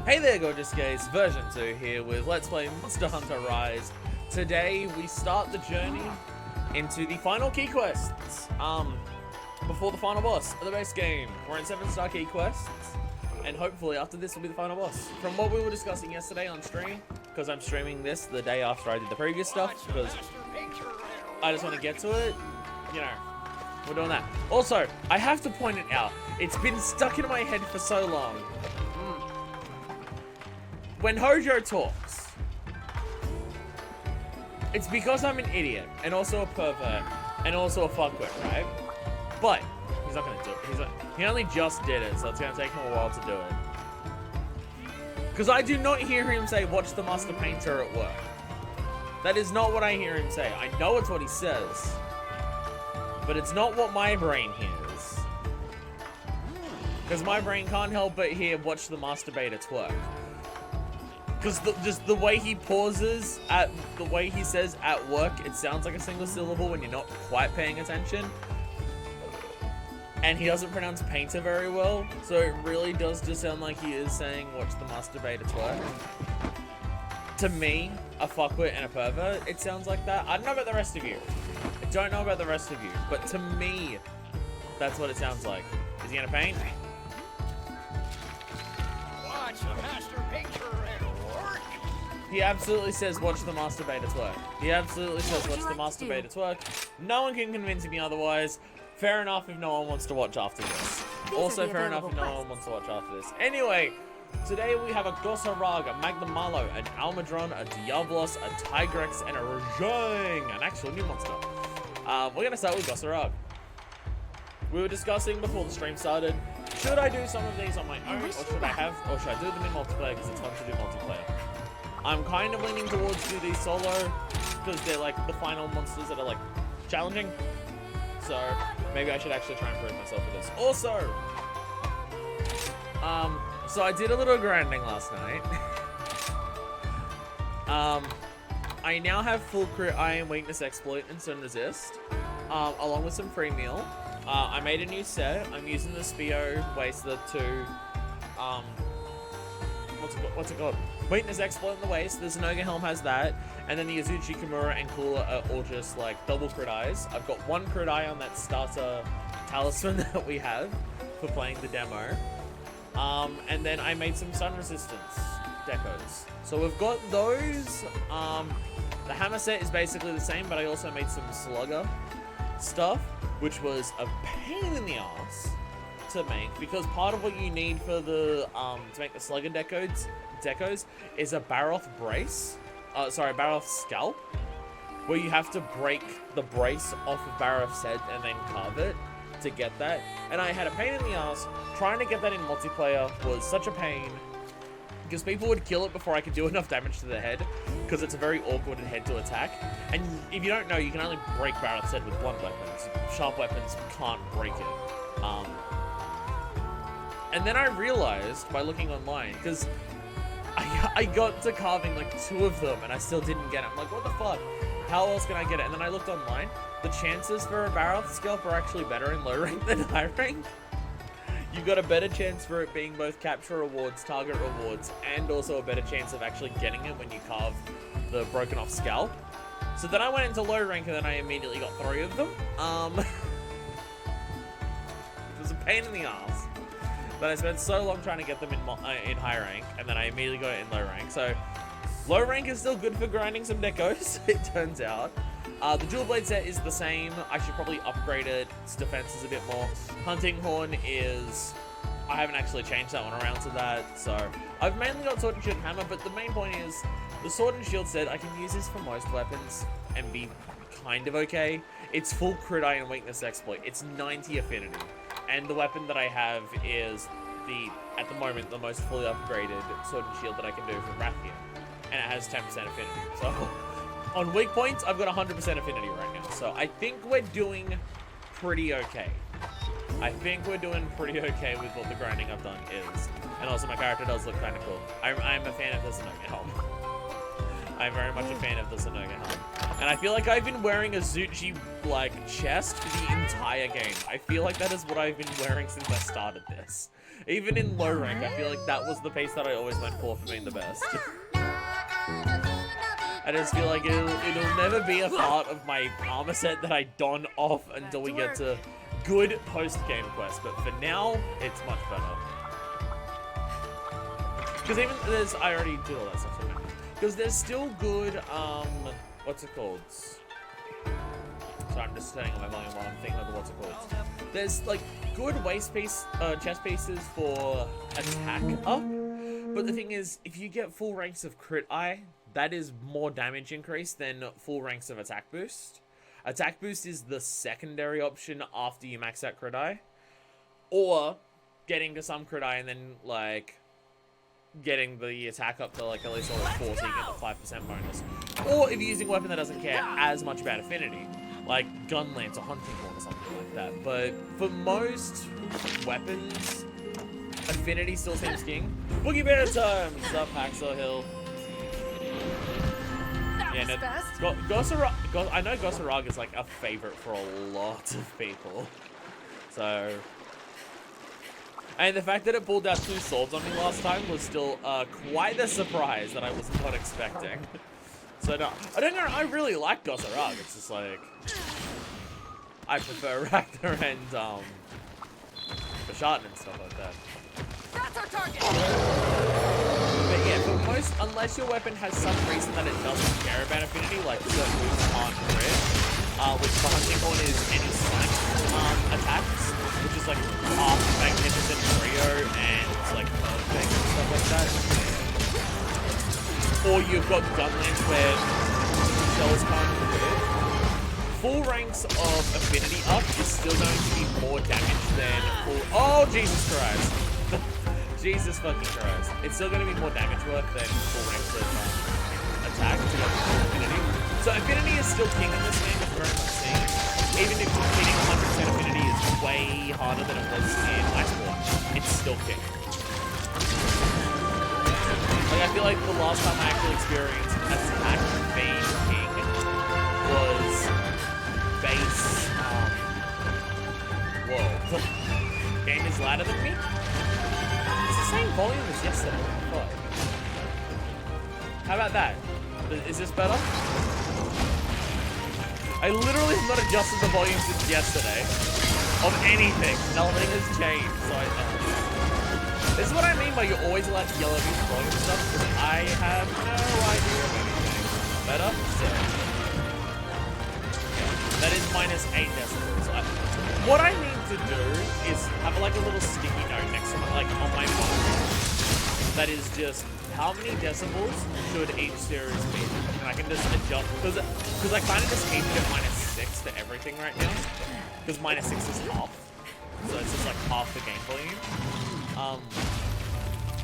Hey there, gorgeous guys, version 2 here with Let's Play Monster Hunter Rise. Today we start the journey into the final key quests, before the final boss of the base game. We're in 7-star key quests, and hopefully after this will be the final boss. From what we were discussing yesterday on stream, because I'm streaming this the day after I did the previous stuff, because I just want to get to it, you know, we're doing that. Also, I have to point it out, it's been stuck in my head for so long. When Hojo talks, it's because I'm an idiot, and also a pervert, and also a fuckwit, right? But, he's not gonna do it. He only just did it, so it's gonna take him a while to do it. Because I do not hear him say, watch the Master Painter at work. That is not what I hear him say. I know it's what he says, but it's not what my brain hears. Because my brain can't help but hear, watch the masturbator twerk. Because just the way he pauses, the way he says at work, it sounds like a single syllable when you're not quite paying attention. And he doesn't pronounce painter very well, so it really does just sound like he is saying, watch the masturbator twerk. To me, a fuckwit and a pervert, it sounds like that. I don't know about the rest of you. I don't know about the rest of you, but to me, that's what it sounds like. Is he gonna paint? Watch the master picture at work. He absolutely says, watch the masturbator twerk. He absolutely says, watch the masturbator twerk. No one can convince me otherwise. Fair enough if no one wants to watch after this. Also fair enough if no one wants to watch after this. Anyway, today we have a Gossarag, a Magnamalo, an Almadron, a Diablos, a Tigrex, and a Rajang, an actual new monster. We're gonna start with Gossarag. We were discussing before the stream started, should I do some of these on my own, or should I do them in multiplayer because it's fun to do multiplayer? I'm kind of leaning towards do these solo because they're like the final monsters that are like challenging. So maybe I should actually try and prove myself with this. Also, so I did a little grinding last night. I now have full crit iron weakness exploit and stun resist, along with some free meal. I made a new set. I'm using the Spio Waster to, what's it called? Weakness exploit in the waist. The Zenoga Helm has that, and then the Azuchi Kimura and Kula are all just like double crit eyes. I've got one crit eye on that starter talisman that we have for playing the demo. And then I made some sun resistance decos. So we've got those. The hammer set is basically the same, but I also made some slugger stuff, which was a pain in the ass to make, because part of what you need for the to make the slugger decos is a Baroth brace, Baroth scalp, where you have to break the brace off of Baroth's head and then carve it to get that. And I had a pain in the ass. Trying to get that in multiplayer was such a pain, because people would kill it before I could do enough damage to the head, because it's a very awkward head to attack. And if you don't know, you can only break Baroth's head with blunt weapons. Sharp weapons can't break it. And then I realized by looking online, because I got to carving like 2 of them and I still didn't get it. I'm like, what the fuck? How else can I get it? And then I looked online. The chances for a Baroth scalp are actually better in low rank than high rank. You got a better chance for it being both capture rewards, target rewards, and also a better chance of actually getting it when you carve the broken off scalp. So then I went into low rank and then I immediately got 3 of them. It was a pain in the ass. But I spent so long trying to get them in high rank, and then I immediately got it in low rank. So low rank is still good for grinding some decos, it turns out. The dual blade set is the same. I should probably upgrade it. Its defense is a bit more. Hunting horn is, I haven't actually changed that one around to that. So I've mainly got sword and shield and hammer, but the main point is the sword and shield set, I can use this for most weapons and be kind of okay. It's full crit eye and weakness exploit. It's 90 affinity. And the weapon that I have is at the moment, the most fully upgraded sword and shield that I can do for Rathian. And it has 10% affinity. So on weak points, I've got 100% affinity right now. So I think we're doing pretty okay. I think we're doing pretty okay with what the grinding I've done is. And also my character does look kind of cool. I'm a fan of the Zenoga Helm. I'm very much a fan of the Zenoga Helm. And I feel like I've been wearing a Zuchi, like, chest for the entire game. I feel like that is what I've been wearing since I started this. Even in low rank, I feel like that was the pace that I always went for being the best. I just feel like it'll never be a part of my armor set that I don off until we get to good post-game quests. But for now, it's much better. Because even there's, I already did all that stuff. Because there's still good, what's it called? Sorry, I'm just turning on my volume while I'm thinking of what's it called. There's like good waist piece, chest pieces for attack up. But the thing is, if you get full ranks of crit eye, that is more damage increase than full ranks of attack boost. Attack boost is the secondary option after you max out crit eye. Or getting to some crit eye and then like getting the attack up to like at least level 40 and get the 5% bonus. Or if you're using a weapon that doesn't care as much about affinity, like gun lance or hunting horn or something like that. But for most weapons, affinity still seems king. Boogie Bear time! What's up, Hacksaw Hill? Yeah, no, I know Gosarag is like a favorite for a lot of people. So, and the fact that it pulled out 2 swords on me last time was still quite a surprise that I was not expecting. So no, I don't know. I really like Gosarag. It's just like I prefer Ragnar and Bashartan and stuff like that. That's our target. But yeah, for most, unless your weapon has some reason that it doesn't care about affinity, like certain moves can't crit, which for Hunting Horn is any snipe attacks, which is like half Magnificent Trio and like perfect and stuff like that. Or you've got Gunlance where shells can't crit. Full ranks of affinity up is still going to be more damage than full. Oh Jesus Christ! Jesus fucking Christ. It's still going to be more damage worth than full ranks of attack to get full affinity. So affinity is still king in this game, it's very much seen. Even if hitting 100% affinity is way harder than it was in Iceborne, it's still king. Like, I feel like the last time I actually experienced attack being king was base, whoa. The game is louder than me? Same volume as yesterday. Fuck. How about that? Is this better? I literally have not adjusted the volume since yesterday of anything. Nothing has changed. So this is what I mean by you're always allowed to yell at me for volume stuff because I have no idea of anything. Better? Sick. Yeah, that is minus 8 decibels. What I need to do is have like a little sticky note next to my, like on my phone that is just how many decibels should each series be, and I can just adjust because I kind of just keep it at minus 6 to everything right now because minus 6 is half, so it's just like half the game volume.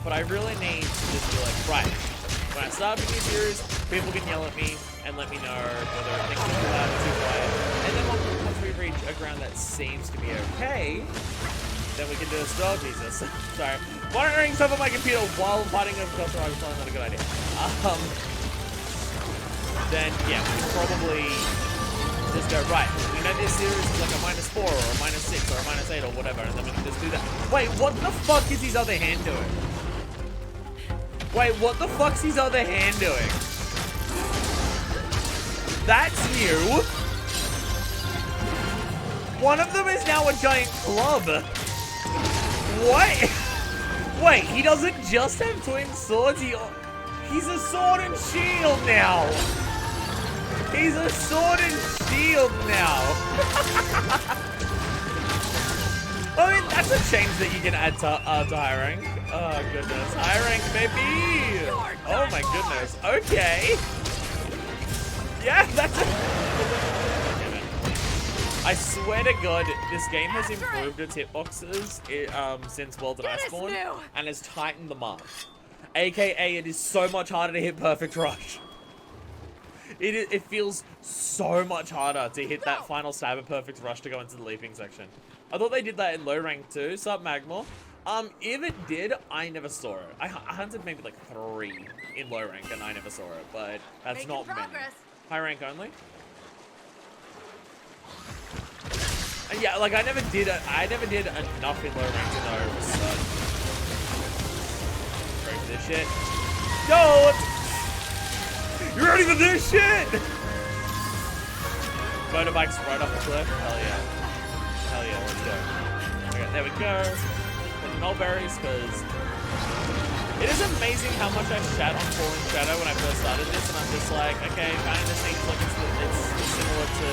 But I really need to just be like, right, when I start a new series, people can yell at me and let me know whether things are too loud or too quiet, and then once we reach a ground that seems to be okay, then we can do a oh Jesus. Sorry. Monitoring stuff on my computer while fighting a Gosarag is probably not a good idea. Then yeah, we can probably just go, right, we know this series is like a -4 or a -6 or a -8 or whatever, and then we can just do that. Wait, what the fuck is his other hand doing? Wait, what the fuck's his other hand doing? That's new. One of them is now a giant club. What? Wait, he doesn't just have twin swords, he's a sword and shield now. He's a sword and shield now. I mean, that's a change that you can add to high rank. Oh, goodness. High rank, baby. Oh, my goodness. Okay. Yeah, that's it. I swear to God, this game has improved its hitboxes since World of Iceborne and has tightened them up. AKA, it is so much harder to hit Perfect Rush. It feels so much harder to hit that final stab of Perfect Rush to go into the leaping section. I thought they did that in low rank too. Sup, Magmore? If it did, I never saw it. I hunted maybe like 3 in low rank and I never saw it, but that's not many. High rank only? And yeah, like I never did enough in low rank to know. Break this shit. Don't! You ready for this shit? Motorbikes right off the cliff. Hell yeah. Hell yeah, let's go. Okay, there we go. Put the mulberries, because it is amazing how much I shat on Falling Shadow when I first started this, and I'm just like, okay, kind of seems like it's similar to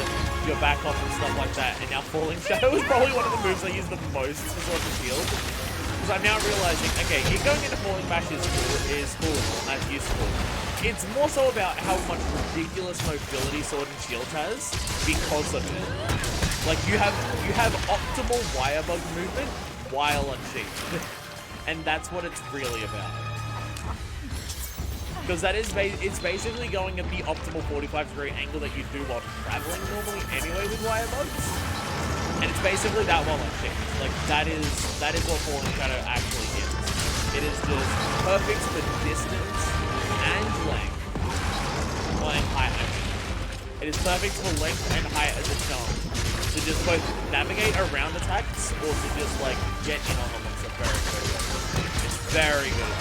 your back off and stuff like that, and now Falling Shadow is probably one of the moves I use the most to sort of shield. Because I'm now realizing, okay, going into Falling Bash is cool and that's useful. It's more so about how much ridiculous mobility Sword and Shield has because of it. Like you have optimal wire bug movement while unsheathed. And that's what it's really about. Because that is it's basically going at the optimal 45-degree angle that you do while traveling normally anyway with wire bugs. And it's basically that while unsheathed. Like that is what Falling Shadow actually is. It is just perfect for distance and length. Well, and height, I mean. It is perfect for length and height as a chunk. To just both navigate around attacks or to just like get in on them. It's very good. It's very good.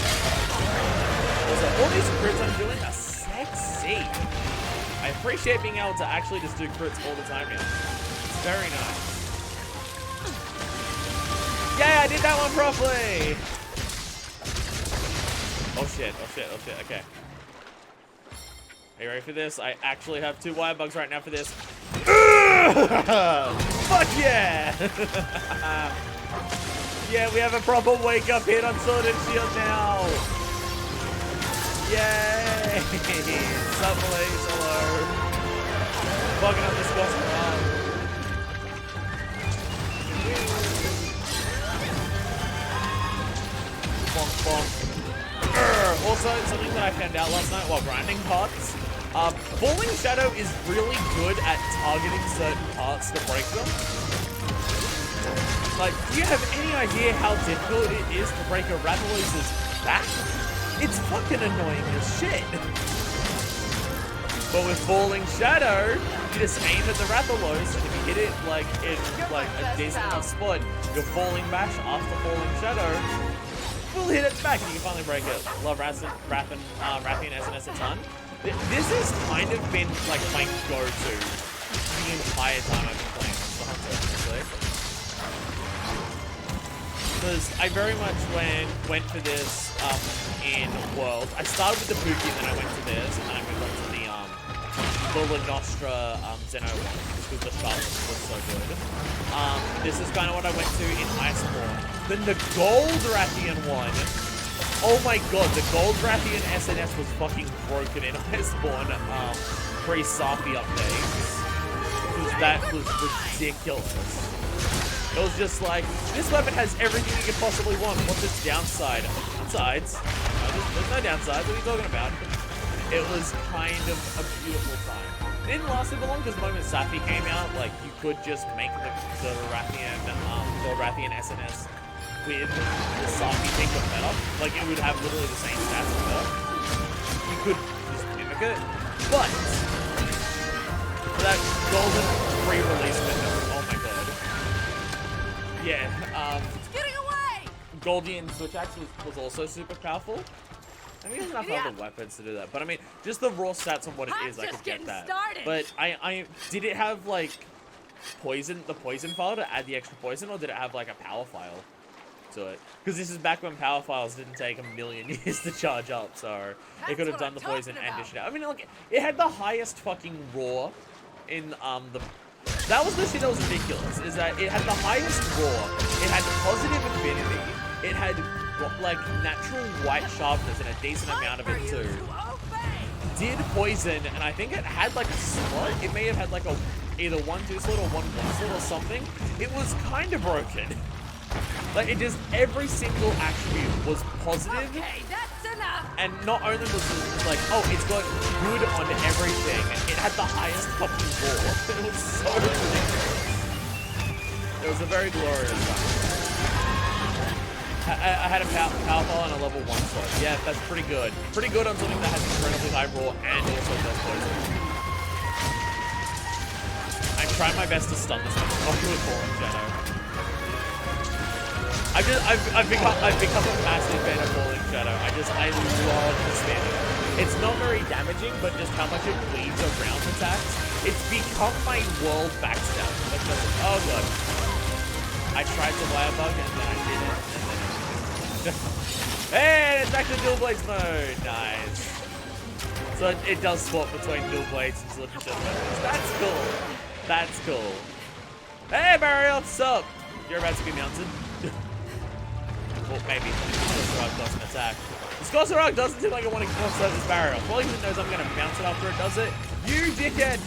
Also, all these crits I'm doing are sexy. I appreciate being able to actually just do crits all the time now. It's very nice. Yeah, I did that one properly! Oh shit, oh shit, oh shit, okay. Are you ready for this? I actually have 2 wire bugs right now for this. Fuck yeah! Yeah, we have a proper wake up hit on Sword and Shield now! Yay! Sup, Blaze, hello. Bugging up this boss around. Bonk, bonk. Also, something that I found out last night while grinding parts, Falling Shadow is really good at targeting certain parts to break them. Like, do you have any idea how difficult it is to break a Rathalos' back? It's fucking annoying as shit. But with Falling Shadow, you just aim at the Rathalos, and if you hit it like in like a decent enough spot, your Falling Bash after Falling Shadow will hit its back and you can finally break it. Love Rathian SNS a ton. This has kind of been like my go-to the entire time I've been playing Monster Hunter, honestly. Because I very much went for this in World. I started with the Buki and then I went to this, and then I moved on to the La Nostra Zeno one, just because the Charlotte was so good. This is kind of what I went to in Iceborne. Then the Gold Rathian one. Oh my god, the Gold Rathian SNS was fucking broken in Iceborne pre-Safi updates. Because that was ridiculous. It was just like, this weapon has everything you could possibly want. What's its downside? Downsides? There's no downsides. What are you talking about? It was kind of a beautiful time. It didn't last super long because the moment Safi came out, like, you could just make the Rathian SNS with the Safi thing but better. Like, it would have literally the same stats as better. You could just mimic it. But, for that golden pre-release window, oh my god. Yeah, It's getting away! Goldian Switch Axe was also super powerful. I mean, he doesn't have other weapons to do that, but I mean, just the raw stats on what it is, I could get that. But I did it have like the poison file to add the extra poison, or did it have like a power file to it? Because this is back when power files didn't take a million years to charge up, so it could have done the poison and dished it out. I mean, like, it had the highest fucking raw in the. That was the shit that was ridiculous. Is that it had the highest raw, it had positive affinity, it had like natural white sharpness and a decent amount of it too. Did poison, and I think it had like a slot. It may have had like a either 1-2 slot or 1-1 slot or something. It was kind of broken. Like it just every single attribute was positive. Okay, that's enough. And not only was it like, oh, it's got good on everything. It had the highest fucking raw. It was so ridiculous. It was a very glorious time. I had a power file on a level 1 slot. Yeah, that's pretty good. Pretty good on something that has incredibly high raw and also does poison. I I try my best to stun this one. Oh, with Falling Shadow. I've become a massive fan of Falling Shadow. I love the spamming. It's not very damaging, but just how much it bleeds around attacks. It's become my world backstab. Oh god. I tried to wire bug and then I didn't. And then hey, it's back to Dual Blades mode. Nice. So it does swap between Dual Blades and Slippery Shot weapons. That's cool. That's cool. Hey, Burial, what's up? You're about to be mounted. Well, maybe. Scorsarog doesn't attack. The Scorsarog doesn't seem like I want to cross over this Burial. Well, he knows I'm going to bounce it after it does it. You dickhead!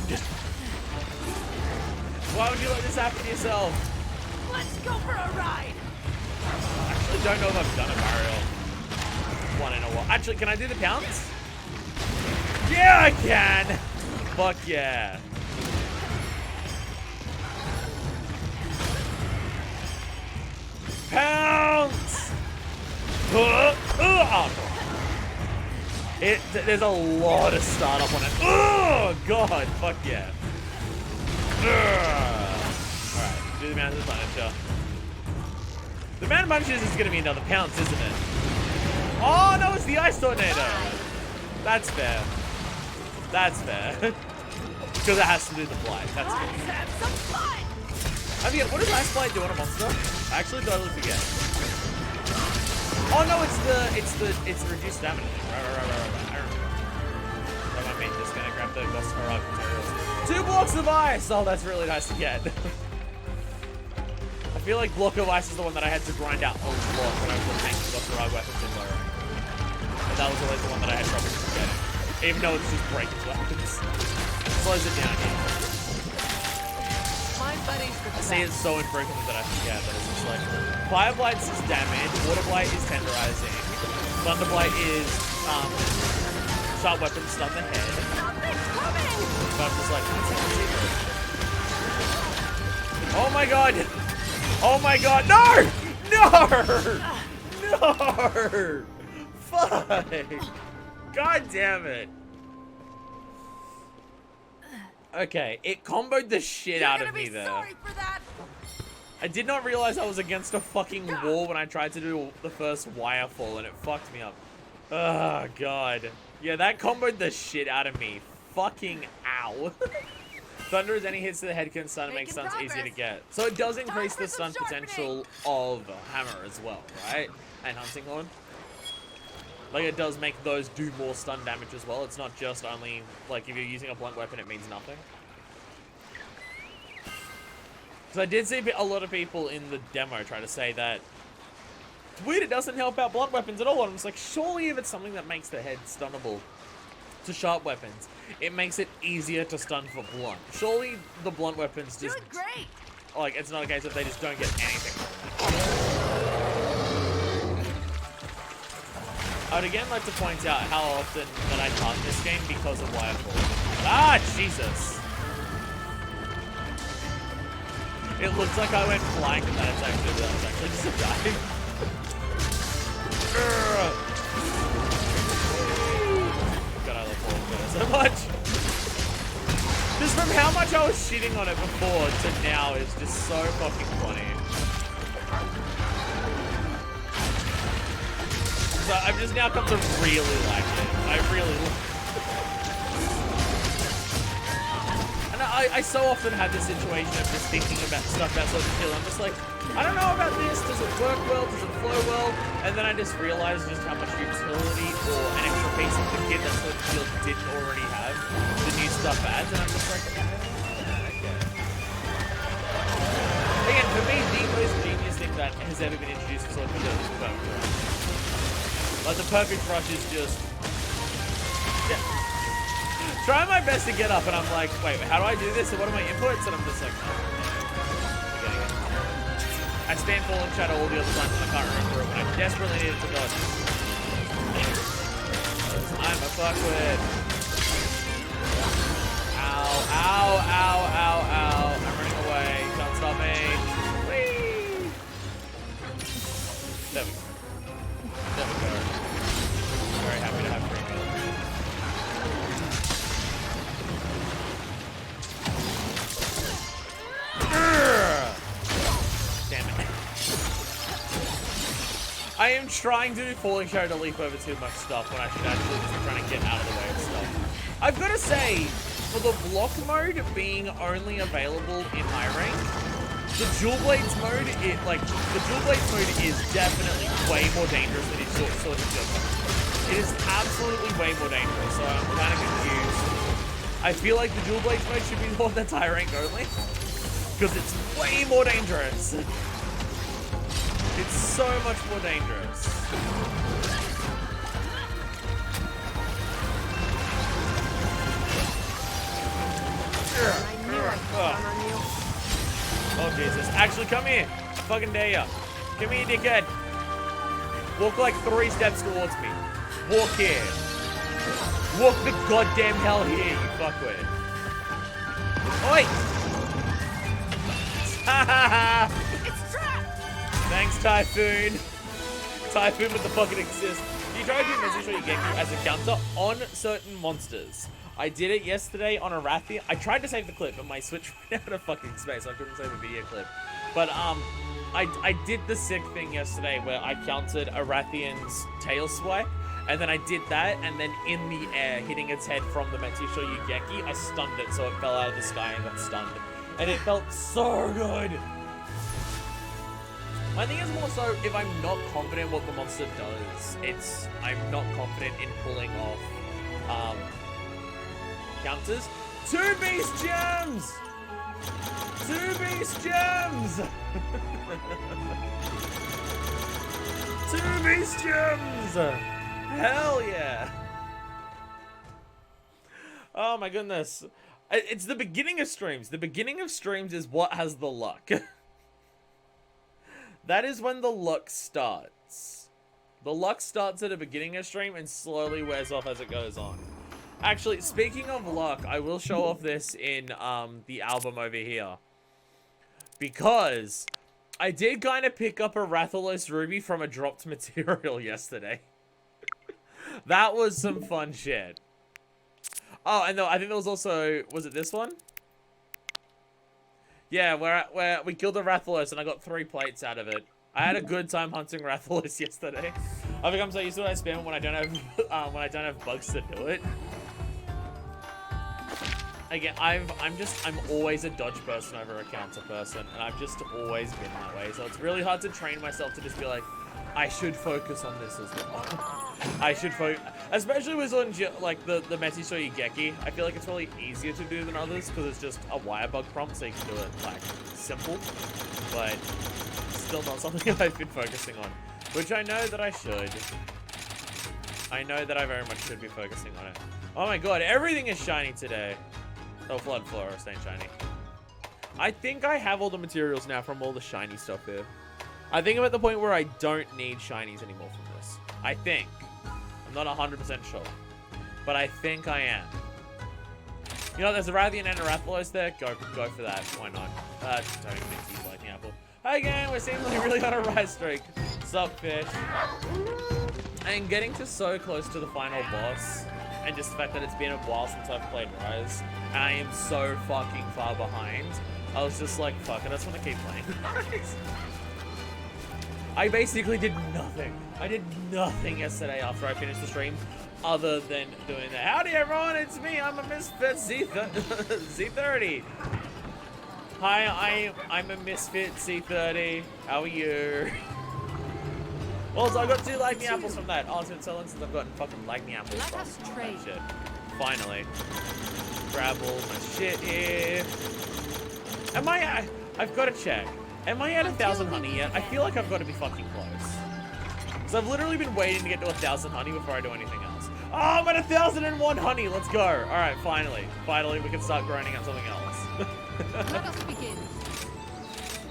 Why would you let this happen to yourself? Let's go for a ride. I actually don't know if I've done a Burial one in a while. Actually, can I do the pounce? Yeah, I can! Fuck yeah. Pounce! There's a lot of startup on it. Oh, God, fuck yeah. Alright, do the Mountain Punisher. The Mountain Punisher is going to be another pounce, isn't it? Oh, no, it's the Ice Tornado. That's fair. That's fair. Because it has to do the Blight. That's good. Let's have some fun. I forget, what does Ice Blight do on a monster? I actually totally forget. Oh no, it's reduced stamina. Right. I remember. So my mate just gonna grab the Gossamerog materials. 2 blocks of ice! Oh, that's really nice to get. I feel like block of ice is the one that I had to grind out a lot when I was making Gossamerog weapons in Lowering. But that was always the one that I had trouble getting. Even though it's just breaking weapons. Slows it down here. My buddies for I see it's so infrequently that I forget that it's just like Fire Blight is damage, Water Blight is tenderizing, Thunder Blight is sharp weapon stun the head. Something's coming. So I'm just like, oh my god! Oh my god! No! No! Fuck! God damn it! Okay, it comboed the shit out of me there. Sorry for that. I did not realize I was against a fucking wall when I tried to do the first wire fall and it fucked me up. Oh god. Yeah, that comboed the shit out of me. Fucking ow. Thunder as any hits to the head can stun and make stuns easier to get. So it does increase the stun potential of Hammer as well, right? And Hunting Horn. Like, it does make those do more stun damage as well. It's not just only, like, if you're using a blunt weapon, it means nothing. Because I did see a lot of people in the demo try to say that it's weird it doesn't help out blunt weapons at all. And I'm just like, surely if it's something that makes the head stunnable to sharp weapons, it makes it easier to stun for blunt. Surely the blunt weapons just... Doing great. Like, it's not a case of they just don't get anything. I would again like to point out how often that I target this game because of Wirefall. Ah, Jesus! It looks like I went flying in that attack, but that was actually just a dive. God, I love Falling so much. Just from how much I was shitting on it before to now is just so fucking funny. So I've just now come to really like it. I really like it. And I so often have this situation of just thinking about stuff about Sword and Shield. I'm just like, I don't know about this. Does it work well? Does it flow well? And then I just realize just how much utility or an extra piece of the kit that Sword and Shield didn't already have. The new stuff adds, and I'm just like, okay. Again, for me, the most genius thing that has ever been introduced to Sword and Shield is Perfect Rush. Like, the Perfect Rush is just... Yeah. Trying my best to get up, and I'm like, wait, how do I do this? And what are my inputs? And I'm just like, no. Forgetting it. I spam Fallen Shadow all the other times, and I can't remember it, when I desperately needed to dodge. I'm a fuckwit. Ow, ow, ow, ow, ow. I'm running away. Don't stop me. Whee! There we go. There we go. Very happy to have free meal. I am trying to do Falling Shadow to leap over too much stuff when I should actually just be trying to get out of the way of stuff. I've got to say, for the block mode being only available in high rank, the Dual Blades mode, the Dual Blades mode is definitely way more dangerous than its Sword and Shield mode. It is absolutely way more dangerous, so I'm kind of confused. I feel like the Dual Blades mode should be the one that's high rank only, because it's way more dangerous. It's so much more dangerous. Oh Jesus. Actually, come here. Fucking dare ya. Come here, dickhead. Walk like 3 steps towards me. Walk here. Walk the goddamn hell here, you fuckwit. Oi! It's trapped! Thanks, Typhoon. Typhoon with the fucking assist. You try to do Message Sure You Get You as a counter on certain monsters. I did it yesterday on a Rathian. I tried to save the clip, but my Switch ran out of fucking space, so I couldn't save a video clip. But, I did the sick thing yesterday where I countered a Rathian's tail swipe, and then I did that, and then in the air, hitting its head from the Metisho Yugeki, I stunned it, so it fell out of the sky and got stunned. And it felt so good! My thing is more so, if I'm not confident what the monster does, I'm not confident in pulling off, counters. 2 Beast Gems! 2 Beast Gems! 2 Beast Gems! Hell yeah! Oh my goodness. It's the beginning of streams. The beginning of streams is what has the luck. That is when the luck starts. The luck starts at the beginning of stream and slowly wears off as it goes on. Actually, speaking of luck, I will show off this in the album over here. Because I did kind of pick up a Rathalos Ruby from a dropped material yesterday. That was some fun shit. Oh, and no, I think there was also... Was it this one? Yeah, where we killed a Rathalos and I got 3 plates out of it. I had a good time hunting Rathalos yesterday. I've become so used to it I spam when I don't have bugs to do it. Again, I'm always a dodge person over a counter person, and I've just always been that way. So it's really hard to train myself to just be like, I should focus on this as well. I should focus, especially with on like the Metisho Yugeki. I feel like it's probably easier to do than others because it's just a wire bug prompt, so you can do it like simple, but still not something I've been focusing on, which I know that I should. I know that I very much should be focusing on it. Oh my god, everything is shiny today. Oh, Flood Florist ain't shiny. I think I have all the materials now from all the shiny stuff here. I think I'm at the point where I don't need shinies anymore from this. I think. I'm not 100% sure. But I think I am. You know, there's a Rathian and a Rathalos there. Go for that. Why not? Just don't even use Lightning Apple. Hi again, we're seemingly really on a rise streak. Sup, fish? And getting to so close to the final boss, and just the fact that it's been a while since I've played Rise, and I am so fucking far behind, I was just like, fuck, I just want to keep playing Rise. I basically did nothing. I did nothing yesterday after I finished the stream, other than doing that. Howdy everyone, it's me, I'm a Misfit Z30. Hi, I'm a Misfit C30. How are you? Also, I got 2 Lightning Apples from that. Oh, it's been so long since I've gotten fucking Lightning Apples Let from us trade. that shit. Finally. Grab all my shit here. Am I... I've got to check. Am I at 1,000 honey yet? I feel like I've got to be fucking close. Because I've literally been waiting to get to 1,000 honey before I do anything else. Oh, I'm at 1,001 honey. Let's go. Alright, finally. Finally, we can start grinding out something else. Let us begin.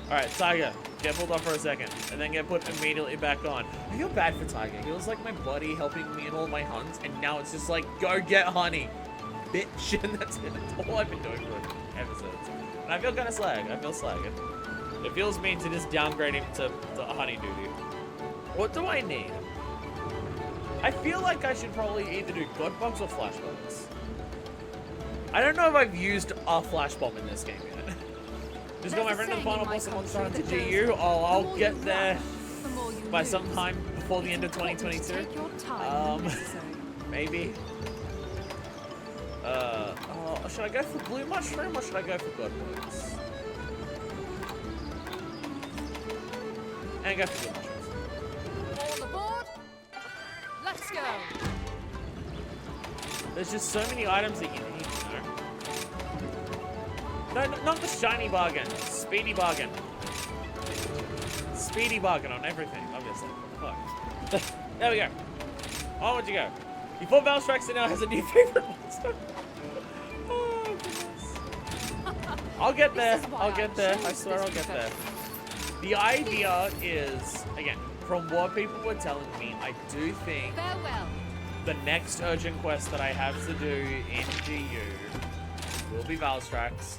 Alright, Tiger, get pulled off for a second, and then get put immediately back on. I feel bad for Tiger. He was like my buddy helping me in all my hunts, and now it's just like, go get honey, bitch. And that's it. That's all I've been doing for episodes. And I feel kind of slag. I feel slag. It feels mean to just downgrade him to honey duty. What do I need? I feel like I should probably either do God Bugs or Flash Bombs. I don't know if I've used a Flash Bomb in this game yet. Just got my friend in the final boss of Monster Hunter GU. Oh, I'll get there by some time before the end of 2022. Take your time. Necessary. Maybe. Should I go for blue mushroom or should I go for god boots? And go for blue mushrooms. All aboard. Let's go. There's just so many items that you need, you know? No, not the shiny bargain. Speedy bargain. Speedy bargain on everything, obviously. Fuck. There we go. Onward you go. Before Valstrax now has a new favorite monster. Oh, goodness. I'll get there. I'll get there. I swear I'll get there. The idea is, again, from what people were telling me, I do think Farewell. the next urgent quest that I have to do in GU will be Valstrax.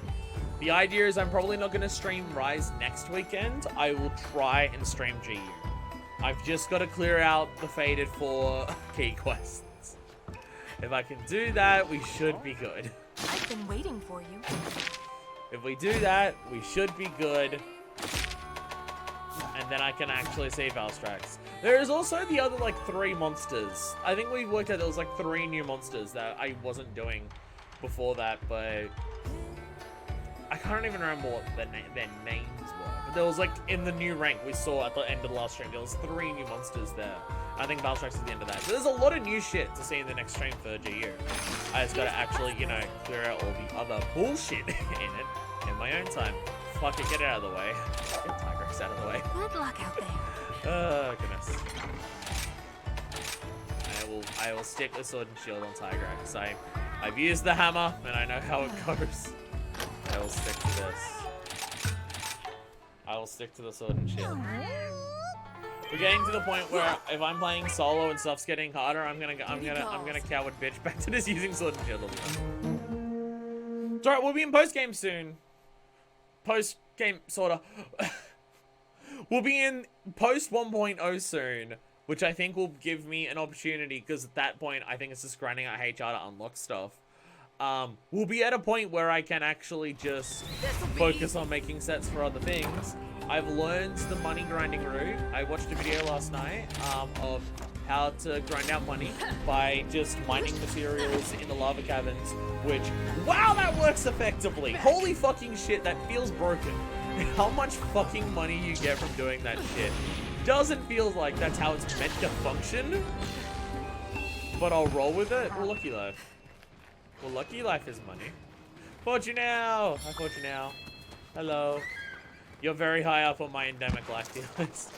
The idea is I'm probably not going to stream Rise next weekend. I will try and stream GU. I've just got to clear out the Fated 4 key quests. If I can do that, we should be good. I've been waiting for you. If we do that, we should be good. And then I can actually save Valstrax. There is also the other, like, 3 monsters. I think we worked out there was, like, 3 new monsters that I wasn't doing before that, but I can't even remember what their names were. But there was, like, in the new rank we saw at the end of the last stream, there was 3 new monsters there. I think Valstrax is the end of that. So there's a lot of new shit to see in the next stream for GU. I just gotta actually, you know, clear out all the other bullshit in it in my own time. Fuck it, get it out of the way. Get Tigrex out of the way. Good luck out there. Oh, goodness. I will stick the sword and shield on Tigrex. I've used the hammer, and I know how it goes. I will stick to this. I will stick to the sword and shield. We're getting to the point where if I'm playing solo and stuff's getting harder, I'm gonna coward bitch back to just using sword and shield all the time. It's alright, we'll be in post game soon. Post game sorta. We'll be in post 1.0 soon, which I think will give me an opportunity because at that point I think it's just grinding out HR to unlock stuff. We'll be at a point where I can actually just focus on making sets for other things. I've learned the money grinding route. I watched a video last night of how to grind out money by just mining materials in the lava caverns, which, wow, that works effectively. Holy fucking shit, that feels broken. How much fucking money you get from doing that shit doesn't feel like that's how it's meant to function, but I'll roll with it. Well, Lucky Life. Well, Lucky Life is money. Fortunao! Hi, Fortunao. Hello. You're very high up on my endemic life tier list.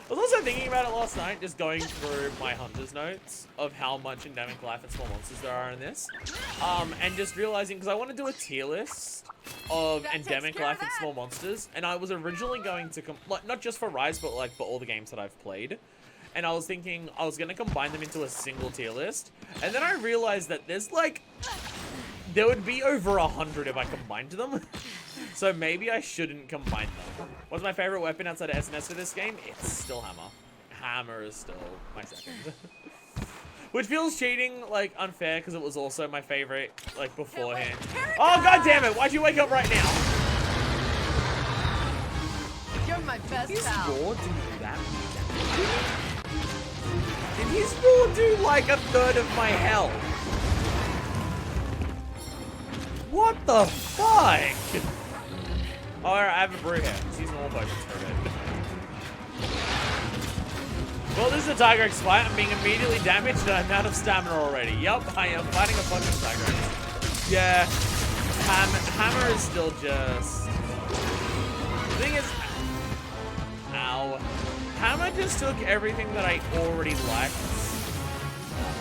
I was also thinking about it last night, just going through my hunter's notes of how much endemic life and small monsters there are in this. And just realizing, because I want to do a tier list of endemic life and small monsters, and I was originally going to, like, not just for Rise, but like for all the games that I've played. And I was thinking I was going to combine them into a single tier list. And then I realized that there's like, there would be over 100 if I combined them. So maybe I shouldn't combine them. What's my favorite weapon outside of SNS for this game? It's still Hammer. Hammer is still my second. Which feels cheating, like, unfair, because it was also my favorite, like, beforehand. Oh, god damn it! Why'd you wake up right now? You're my best pal. Did his roar do that? Did his roar do, like, a third of my health? What the fuck? Oh, I have a brew here. She's normal potions for a bit. Well, this is a Tigrex fight. I'm being immediately damaged and I'm out of stamina already. Yup, I am fighting a fucking Tigrex. Yeah. Hammer is still just... The thing is... Ow. Hammer just took everything that I already liked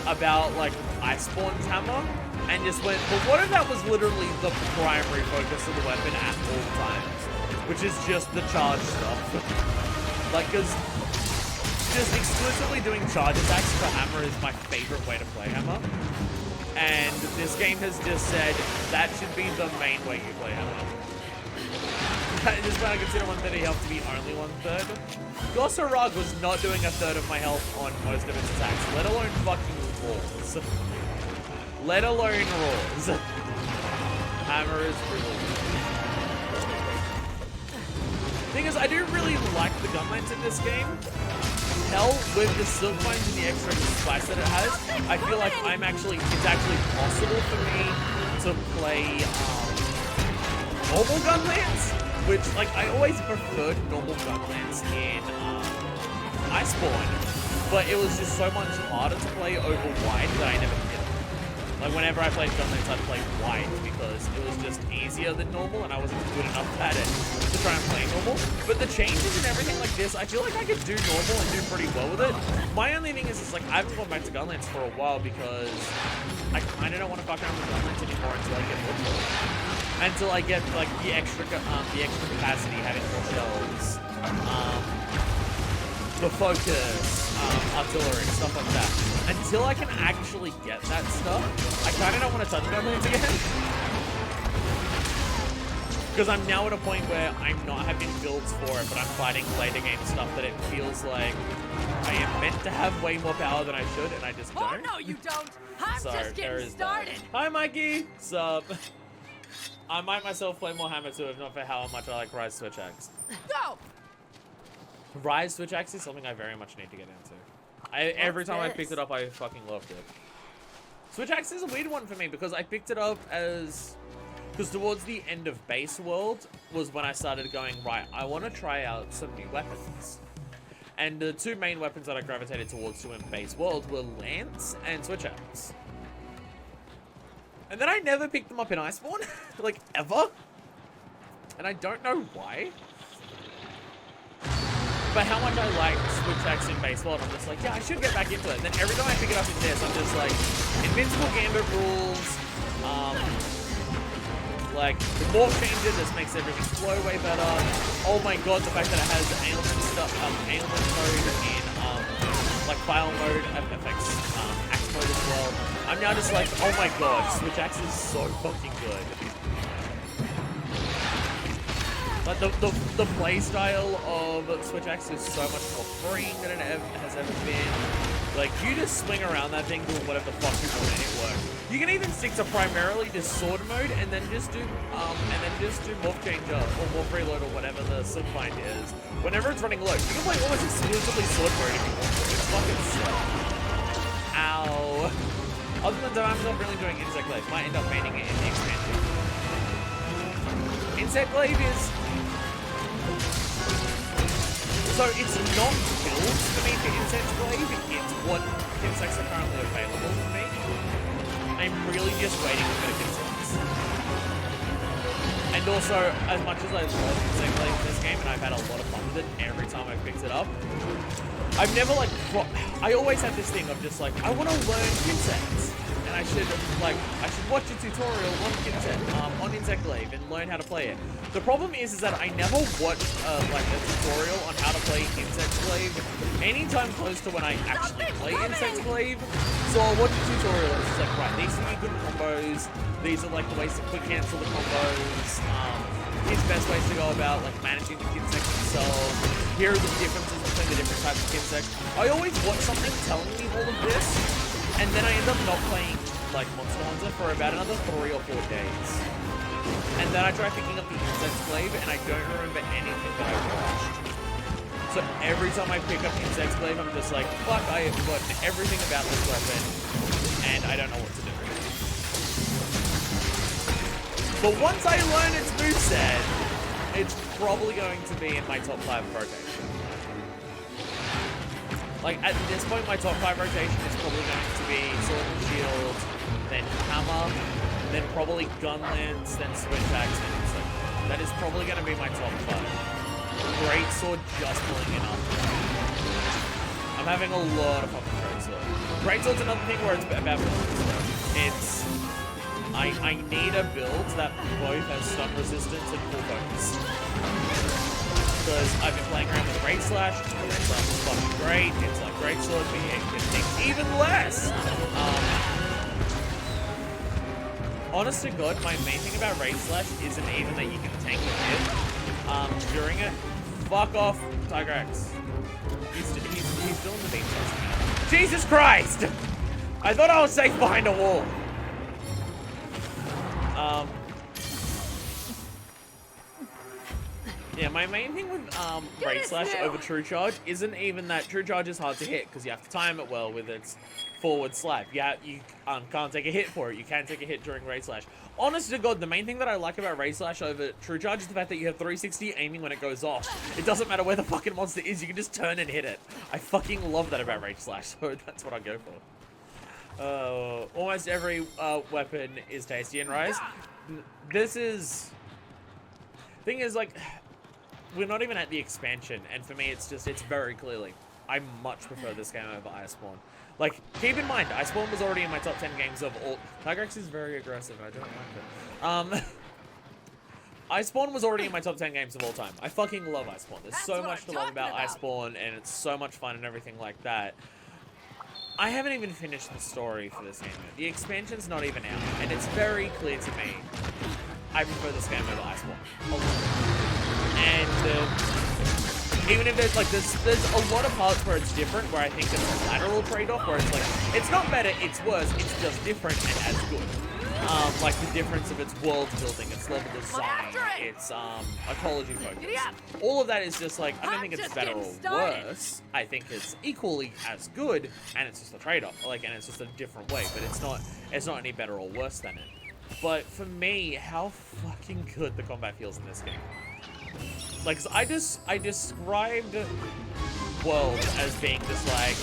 about, like, Iceborne's hammer and just went, but what if that was literally the primary focus of the weapon at all times? Which is just the charge stuff. Like, because just exclusively doing charge attacks for Hammer is my favorite way to play Hammer. And this game has just said that should be the main way you play Hammer. Just when I consider 1/3 health to be only 1/3. Gossarag was not doing a third of my health on most of its attacks, let alone fucking roars. Let alone roars. Hammer is brutal. Thing is, I do really like the gunlines in this game. tell with the silk vines and the extra spice that it has, I feel like it's actually possible for me to play normal Gunlance, which like I always preferred normal Gunlance in Iceborne, but it was just so much harder to play over white that I never did. Like whenever I played Gunlance, I'd play white because it was just easier than normal and I wasn't good enough at it to try and play normal. But the changes and everything like this, I feel like I could do normal and do pretty well with it. My only thing is like I haven't gone back to Gunlance for a while because I kind of don't want to fuck around with Gunlance anymore until I get more. Until I get like the extra capacity, having more shells, the focus, artillery, stuff like that. Until I can actually get that stuff, I kind of don't want to touch Gunlance again. Because I'm now at a point where I'm not having builds for it, but I'm fighting later game stuff that it feels like I am meant to have way more power than I should, and I just don't. Oh, no, you don't. I'm So, just there getting is that. started. Hi, Mikey. Sup? I might myself play more Hammer too, if not for how much I like Rise Switch Axe. Go. Rise Switch Axe is something I very much need to get into. Every time I picked it up, I fucking loved it. Switch Axe is a weird one for me because I picked it up because towards the end of Base World was when I started going, right, I want to try out some new weapons. And the two main weapons that I gravitated towards in Base World were Lance and Switch Axe. And then I never picked them up in Iceborne, like ever. And I don't know why. But how much I like Switch Axe in Base World, I'm just like, yeah, I should get back into it. And then every time I pick it up in this, I'm just like, Invincible Gambit rules, like, the morph changer just makes everything flow way better. Oh my god, the fact that it has ailment stuff, ailment mode in, like, file mode, affects, axe mode as well. I'm now just like, oh my god, Switch Axe is so fucking good. Like, the play style of Switch Axe is so much more freeing than it has ever been. Like, you just swing around that thing doing whatever the fuck you want and it works. You can even stick to primarily just sword mode and then just do morph changer or morph reload or whatever the silk bind is. Whenever it's running low, you can play almost exclusively sword mode if you want to. It's fucking sick. Ow. Other than that, I'm not really doing Insect Glaive. Might end up painting it in the expansion. Insect Glaive is... So it's not builds for me for Insect Glaive, it's what insects are currently available for me. I'm really just waiting for the insects. And also, as much as I love Insect Glaive in this game, and I've had a lot of fun with it every time I've picked it up, I've never like, I always have this thing of just like, I want to learn insects. And I should watch a tutorial on Insect Glaive and learn how to play it. The problem is that I never watched like a tutorial on how to play Insect Glaive anytime close to when I actually play Insect Glaive. So I'll watch a tutorial and it's like, right, these are your good combos. These are like the ways to quick cancel the combos. Here's the best ways to go about like managing the insects themselves. Here are the differences between the different types of insects. I always watch something telling me all of this. And then I end up not playing, like, Monster Hunter for about another 3 or 4 days. And then I try picking up the Insect Glaive, and I don't remember anything that I watched. So every time I pick up Insect Glaive, I'm just like, fuck, I have forgotten everything about this weapon, and I don't know what to do. But once I learn its moveset, it's probably going to be in my top 5 rotation. Like, at this point, my top 5 rotation is probably going to be Sword and Shield, then Hammer, then probably Gunlance, then Switch Axe, then Insect. That is probably going to be my top 5. Greatsword just pulling it up. I'm having a lot of fun with Greatsword. Greatsword's another thing where it's about builds. It's... I need a build that both has stun resistance and full focus. Because I've been playing around with Raid Slash. Raid Slash is fucking great. It's like Greatsword, but it can take even less. Honest to God, my main thing about Raid Slash isn't even that you can tank a hit during it. Fuck off, Tigrex. He's still in the beam test. Jesus Christ! I thought I was safe behind a wall. Yeah, my main thing with Rage Slash over True Charge isn't even that True Charge is hard to hit because you have to time it well with its forward slap. Yeah, you can't take a hit for it. You can take a hit during Rage Slash. Honest to God, the main thing that I like about Rage Slash over True Charge is the fact that you have 360 aiming when it goes off. It doesn't matter where the fucking monster is, you can just turn and hit it. I fucking love that about Rage Slash, so that's what I go for. Almost every weapon is tasty in Rise. This is... Thing is, like, we're not even at the expansion, and for me, it's very clearly, I much prefer this game over Iceborne. Like, keep in mind, Iceborne was already in my top 10 games of all... Tigrex is very aggressive, I don't like it. Iceborne was already in my top 10 games of all time. I fucking love Iceborne. There's so much to love about Iceborne, and it's so much fun and everything like that. I haven't even finished the story for this game yet. The expansion's not even out, and it's very clear to me I prefer this game over Iceborne. And even if there's like there's a lot of parts where it's different, where I think it's a lateral trade-off, where it's like it's not better, it's worse, it's just different and as good. Like the difference of its world building, its level design, its ecology focus. All of that is just like, I don't think it's better or worse. I think it's equally as good, and it's just a trade-off. Like, and it's just a different way, but it's not any better or worse than it. But for me, how fucking good the combat feels in this game. Like, I described World as being just like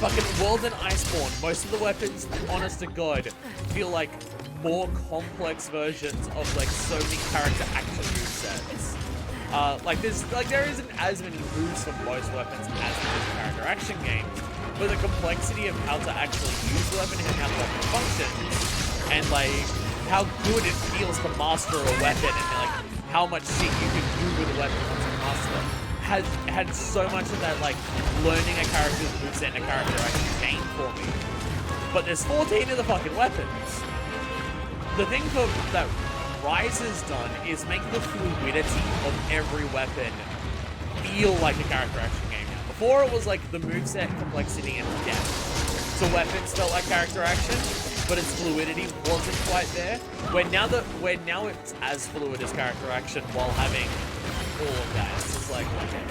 fucking World and Iceborne. Most of the weapons, honest to God, feel like more complex versions of like so many character action movesets. There isn't as many moves for most weapons as there is character action games, but the complexity of how to actually use the weapon and how the weapon functions, and like how good it feels to master a weapon, and like how much shit you can do with a weapon once you master it, has had so much of that like learning a character's moveset and a character action game for me. But there's 14 of the fucking weapons. The thing that Rise has done is make the fluidity of every weapon feel like a character action game now. Before it was like the moveset complexity and depth. So weapons felt like character action, but its fluidity wasn't quite there. Where now it's as fluid as character action while having all of that. It's just like, okay.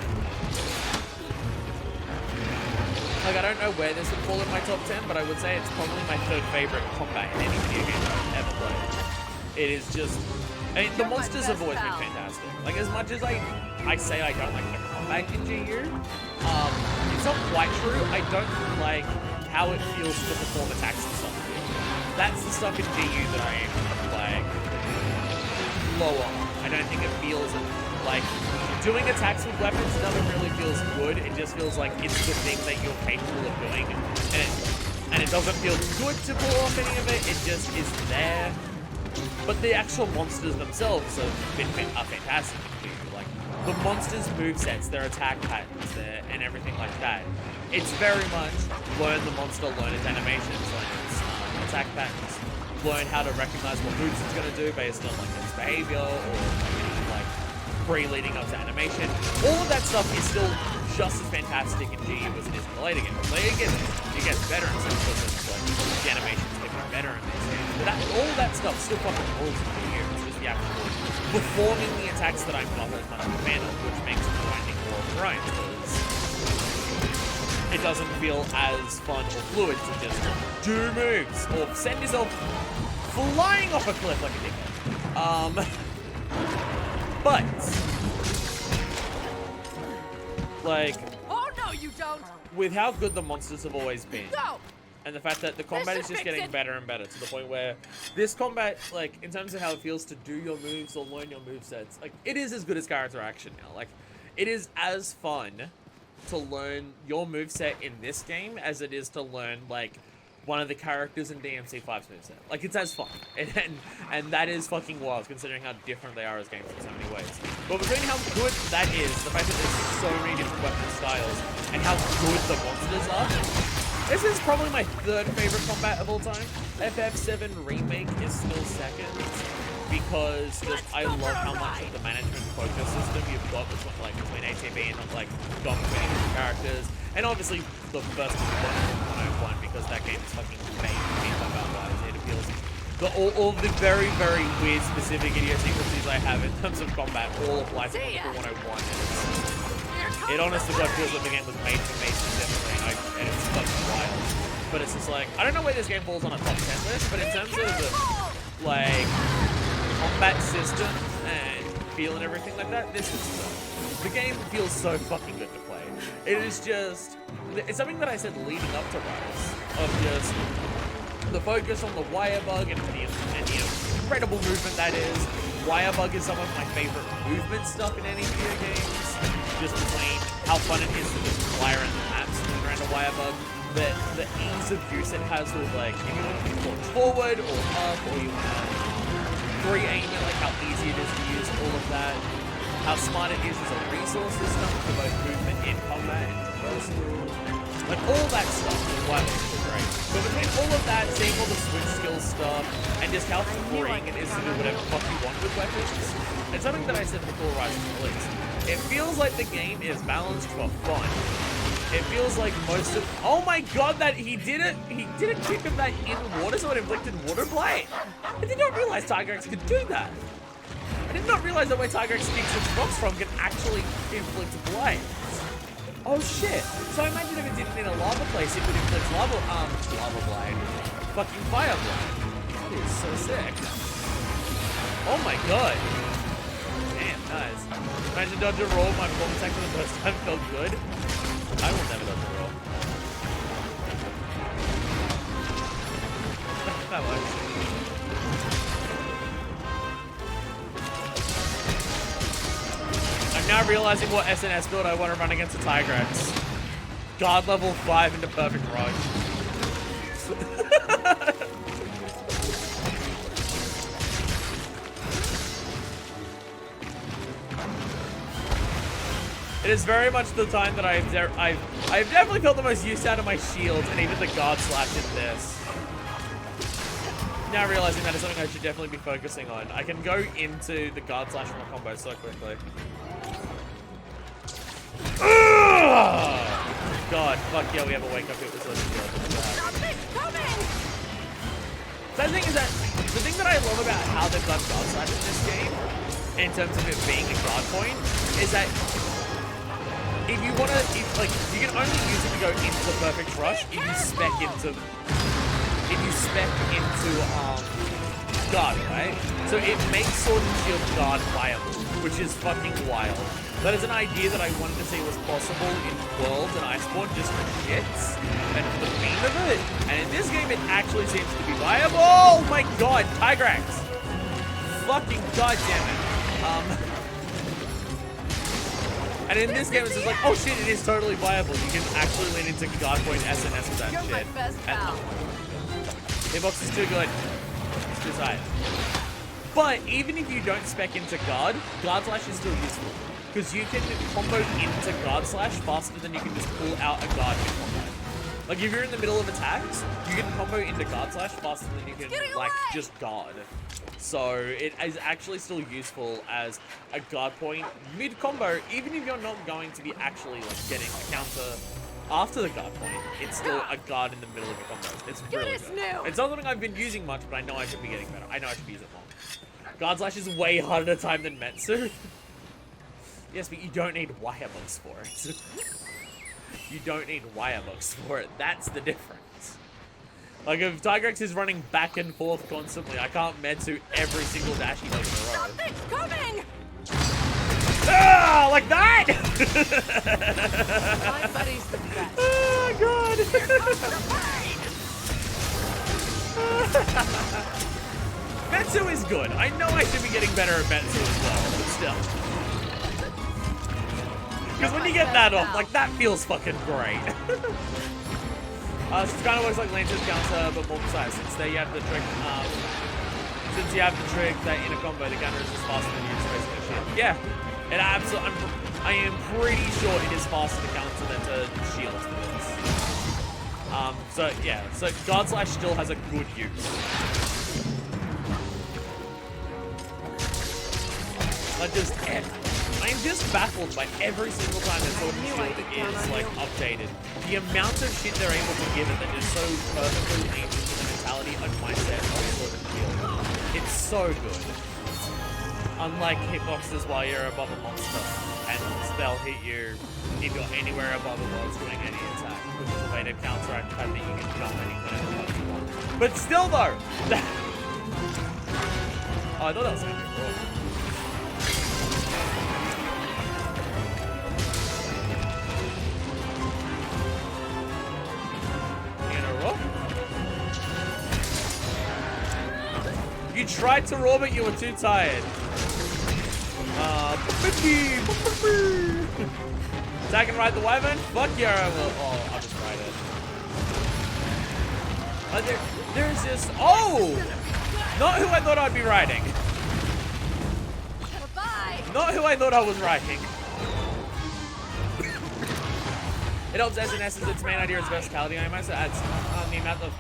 Like, I don't know where this would fall in my top 10, but I would say it's probably my third favorite combat in any video game I've ever played. It is just, I mean, the monsters have always been fantastic. Like, as much as I say I don't like the combat in GU, it's not quite true. I don't like how it feels to perform attacks and stuff. That's the stuff in GU that I am like lower. I don't think it feels like doing attacks with weapons never really feels good. It just feels like it's the thing that you're capable of doing, and it doesn't feel good to pull off any of it. It just is there. But the actual monsters themselves are fantastic. Like the monsters' movesets, their attack patterns, and everything like that. It's very much learn the monster, learn its animations, learn its attack patterns, learn how to recognize what moves it's going to do based on like its behavior or like pre-leading up to animation. All of that stuff is still just as fantastic in GU as it is in the later games. Later games, it gets better in some because like the animations get better in these games. But all of that stuff still fucking rules in GU. It's just the actual performing the attacks that I'm not as much of a fan of, which makes grinding more of a grind. It doesn't feel as fun or fluid to just do moves or send yourself flying off a cliff like a dickhead. But like, Oh no, you don't. with how good the monsters have always been, No. and the fact that the combat is just getting better and better to the point where this combat, like in terms of how it feels to do your moves or learn your movesets, like it is as good as character action now. Like it is as fun to learn your moveset in this game as it is to learn like one of the characters in DMC5's moveset. Like it's as fun, and that is fucking wild considering how different they are as games in so many ways. But between how good that is, the fact that there's so many different weapon styles, and how good the monsters are, this is probably my third favorite combat of all time. FF7 Remake is still second. Because I love how much of the management focus system you've got between ATB and like between characters, and obviously the first one because that game is fucking made me combat wise. It feels all the very, very weird specific idiosyncrasies I have in terms of combat all apply to Mythical 101. And it honestly God feels like the game was made for me specifically, and it's fucking wild. But it's just like, I don't know where this game falls on a top 10 list, but in terms of like combat system and feel and everything like that, this is the game feels so fucking good to play. It is just, it's something that I said leading up to Rise, of just the focus on the wire bug and the incredible movement that is. Wire bug is some of my favorite movement stuff in any video games. Just between how fun it is to just fly around the maps moving around a wire bug, the ease of use it has with like if you want to launch forward or up or you want to free aim it, like how easy it is to use all of that. How smart it is as a resource system for both movement in combat and traversal. Like all that stuff is why it's great. But between all of that, seeing all the switch skill stuff, and just how freeing it is to do whatever the fuck you want with weapons, it's something that I said before Rise of release. It feels like the game is balanced for fun. It feels like most of— oh my god, that he did a kick of that in water, so it inflicted water blade. I did not realize Tigrex could do that. I did not realize that where Tigrex kicks its rocks from can actually inflict blades. Oh shit. So I imagine if it didn't in a lava place, it would inflict lava blade. Fucking fire blade. That is so sick. Oh my god. Damn, nice. Imagine dodge a roll, my bomb attack for the first time felt good. I will never dodge a roll. That works. I'm now realizing what SNS build I want to run against a Tigrex. God level 5 into perfect rush. It is very much the time that I've definitely felt the most use out of my shields and even the guard slash in this. Now realizing that is something I should definitely be focusing on. I can go into the guard slash from a combo so quickly. God, fuck yeah, we have a wake up hit with Legend. So the thing is that, the thing that I love about how they've done guard slash in this game, in terms of it being a guard point, is that if you want to, you can only use it to go into the perfect rush if you spec into guard, right? So it makes Sword and Shield guard viable, which is fucking wild. That is an idea that I wanted to see was possible in Worlds and Iceborne just for shits and for the pain of it. And in this game, it actually seems to be viable. Oh my god, Tigrex! Fucking goddamn it. And in this game, it's just like, oh shit, it is totally viable. You can actually lean into guard point SNS with that shit. My best pal. Hitbox is too good. It's too tight. But even if you don't spec into guard slash is still useful. Because you can combo into guard slash faster than you can just pull out a guard in combat. Like if you're in the middle of attacks, you can combo into guard slash faster than you can like just guard. So it is actually still useful as a guard point mid combo, even if you're not going to be actually like getting a counter after the guard point. It's still a guard in the middle of a combo. It's really good. It's not something I've been using much, but I know I should be getting better. I know I should be using it more. Guard slash is way harder to time than Metsu. Yes, but you don't need wirebox for it. You don't need wirebox for it. That's the difference. Like, if Tigrex is running back and forth constantly, I can't Metsu every single dash he does in a row. Something's coming! Ah, like that! My buddy's the best. Oh, God. Metsu is good. I know I should be getting better at Metsu as well, but still. Because when you get that off, like, that feels fucking great. So it kind of works like Lance's counter, but more precise. Since there you have the trick, since you have the trick that in a combo, the counter is just faster than you just basically shit. Yeah, it absolutely. I am pretty sure it is faster to counter than to shield for this. So yeah, so guard slash still has a good use. I am just baffled by every single time that Sword and Shield is like updated. The amount of shit they're able to give it that is so perfectly aimed into an fatality on my set of Sword and Shield. It's so good. Unlike hitboxes while you're above a monster, and they'll hit you if you're anywhere above it while it's doing any attack, which is a way to counteract the fact that you can jump whenever you want. But still though! Oh, I thought that was gonna be cool. You tried to roar, but you were too tired. Attack and ride the wyvern? Fuck yeah, I will. Oh, I'll just ride it. There's this. Oh! Not who I thought I'd be riding. Bye. Not who I thought I was riding. It helps SNS as its main idea is versatility. I imagine it adds the amount of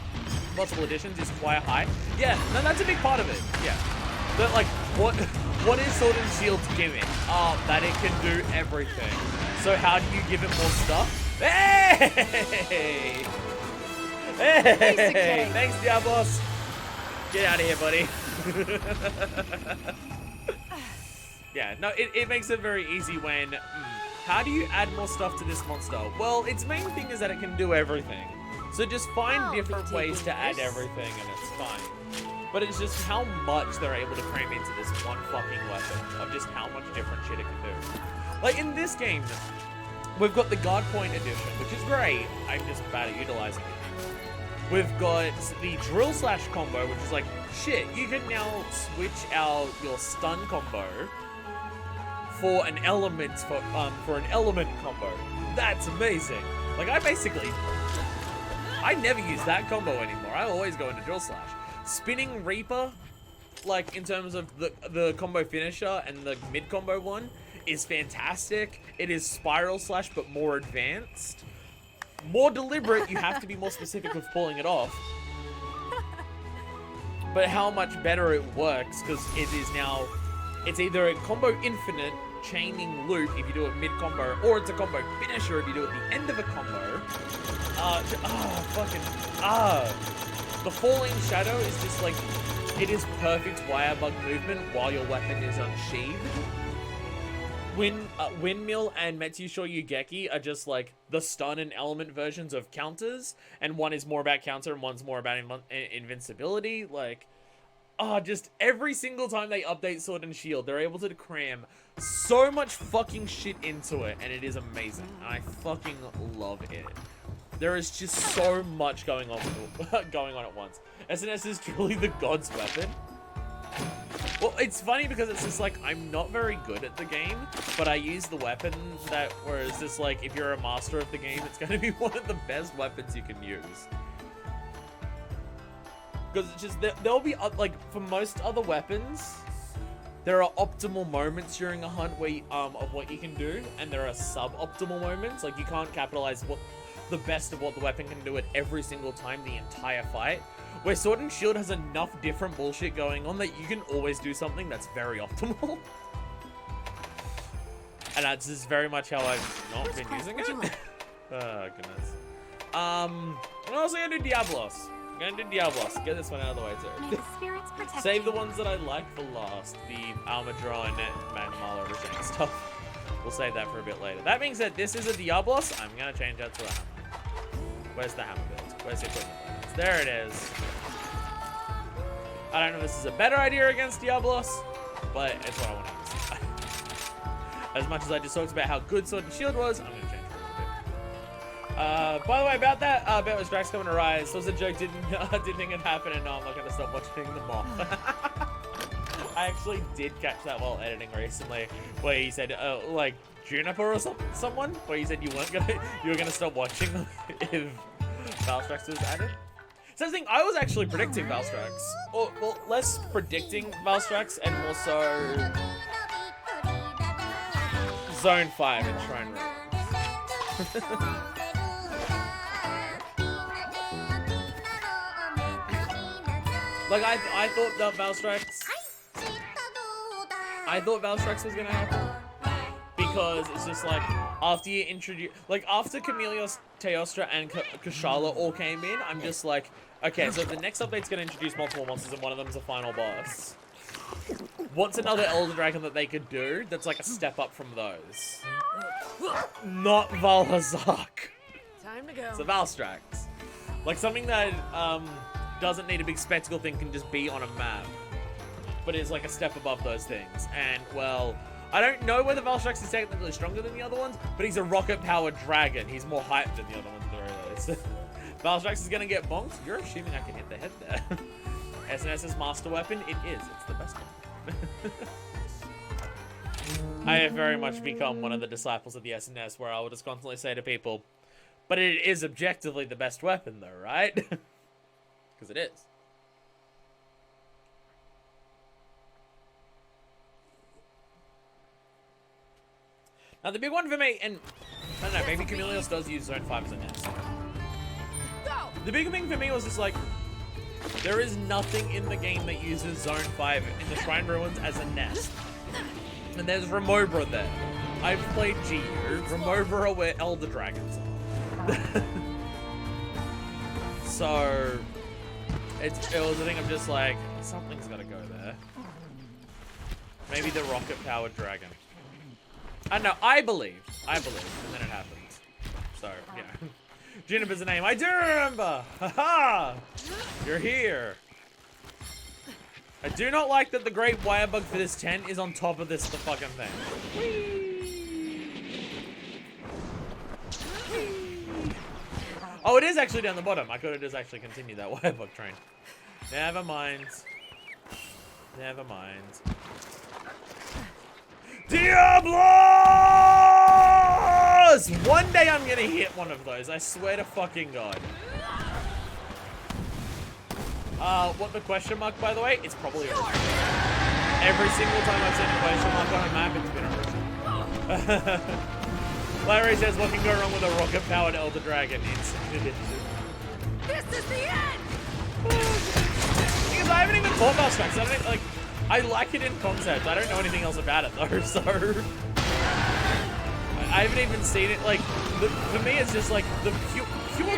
multiple additions is quite high. Yeah, no, that's a big part of it. Yeah. But like, what is Sword and Shield's gimmick? That it can do everything. So how do you give it more stuff? Hey! Hey! Thanks, Diablos. Get out of here, buddy. Yeah, no, it makes it very easy when... how do you add more stuff to this monster? Well, its main thing is that it can do everything. So just find different ways to add everything and it's fine. But it's just how much they're able to cram into this one fucking weapon of just how much different shit it can do. Like in this game, we've got the Guard Point Edition, which is great. I'm just bad at utilizing it. We've got the Drill Slash combo, which is like, shit, you can now switch out your stun combo for an element combo. That's amazing. Like I never use that combo anymore. I always go into Drill Slash. Spinning Reaper, like in terms of the combo finisher and the mid combo one, is fantastic. It is Spiral Slash but more advanced. More deliberate, you have to be more specific with pulling it off. But how much better it works, because it is now, it's either a combo infinite chaining loop if you do it mid combo, or it's a combo finisher if you do it at the end of a combo. The Falling Shadow is just like, it is perfect wire bug movement while your weapon is unsheathed. Windmill and Metsu Shoryugeki are just like the stun and element versions of counters, and one is more about counter and one's more about invincibility. Like, just every single time they update Sword and Shield, they're able to cram so much fucking shit into it, and it is amazing. I fucking love it. There is just so much going on at once. SNS is truly the god's weapon. Well, it's funny because it's just like, I'm not very good at the game, but I use the weapon that, whereas just like, if you're a master of the game, it's going to be one of the best weapons you can use. Because it's just, there'll be, like, for most other weapons, there are optimal moments during a hunt where of what you can do, and there are suboptimal moments. Like, you can't capitalize the best of what the weapon can do at every single time the entire fight. Where Sword and Shield has enough different bullshit going on that you can always do something that's very optimal. And that's just very much how I've not been using it. Oh, goodness. I'm also gonna do Diablos. I'm gonna do Diablos. Get this one out of the way, too. Save the ones that I like for last. The Almadron and Magmala Restraint stuff. We'll save that for a bit later. That being said, this is a Diablos. I'm gonna change that to a hammer. Where's the hammer build? Where's the equipment build? There it is. I don't know if this is a better idea against Diablos, but it's what I want to use. As much as I just talked about how good Sword and Shield was, I'm going to change it a little bit. By the way, about that, bet was Drax coming to Rise. So it was a joke, didn't think it happened, and no, I'm not going to stop watching them off. I actually did catch that while editing recently, where he said, like, Juniper or someone, where he said you were gonna stop watching them if Valstrax was added. So the thing, I was actually predicting Valstrax. Or, well, less predicting Valstrax and more so Zone 5 and Shrine Ruins. Like, I thought that Valstrax... I thought Valstrax was gonna happen. Because it's just like... after you introduce, like, after Chameleos, Teostra, and Kushala all came in, I'm just like, okay, so the next update's gonna introduce multiple monsters and one of them's a final boss. What's another Elder Dragon that they could do that's like a step up from those? Not Valhazak. Time to go. It's a Valstrax. Like something that doesn't need a big spectacle thing, can just be on a map. But is like a step above those things. And, well, I don't know whether Valstrax is technically stronger than the other ones, but he's a rocket-powered dragon. He's more hyped than the other ones at the very least. Valstrax is gonna get bonked? You're assuming I can hit the head there. SNS's master weapon? It is. It's the best one. I have very much become one of the disciples of the SNS, where I will just constantly say to people, but it is objectively the best weapon though, right? Because it is. Now the big one for me, and I don't know, maybe Chameleos does use Zone 5 as a nest. Go. The big thing for me was just like, there is nothing in the game that uses Zone 5 in the Shrine Ruins as a nest. And there's Remobra there. I've played GU. Remobra are where Elder Dragons are. So, it was a thing of just like, something's gotta go there. Maybe the rocket-powered dragon. I don't know, I believed, and then it happened. So, yeah. Juniper's a name. I do remember! Haha! You're here. I do not like that the Great Wire Bug for this tent is on top of the fucking thing. Whee! Whee! Oh, it is actually down the bottom. I could have just actually continued that Wire Bug train. Never mind. Never mind. Diablos! One day I'm gonna hit one of those. I swear to fucking God. What the question mark, by the way? It's probably original. Every single time I've seen a question mark on a map, it's been original. Larry says, what can go wrong with a rocket-powered Elder Dragon? It's This is the end. Because I haven't even thought about Strax. I like it in concept. I don't know anything else about it though, so I haven't even seen it. Like, for me, it's just like the pure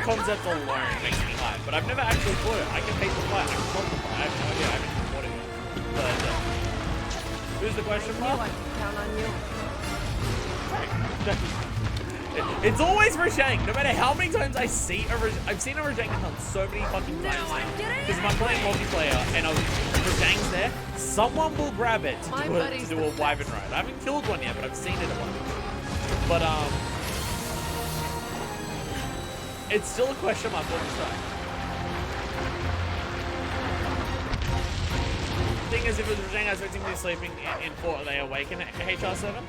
concept alone makes me hype. But I've never actually fought it. I can pay the fight. I can fought the fight. I have no idea. I haven't even fought it yet. But who's the question mark? I can count on you. It's always Rajang. No matter how many times I see I've seen a Rajang hunt so many fucking times now. Because if I'm playing multiplayer and Rajang's there, someone will grab it to do a wyvern ride. I haven't killed one yet, but I've seen it a bunch. But it's still a question mark what it's like. Thing is, if it was Rajang, I was expecting to be sleeping in Fort, are they awake in HR7?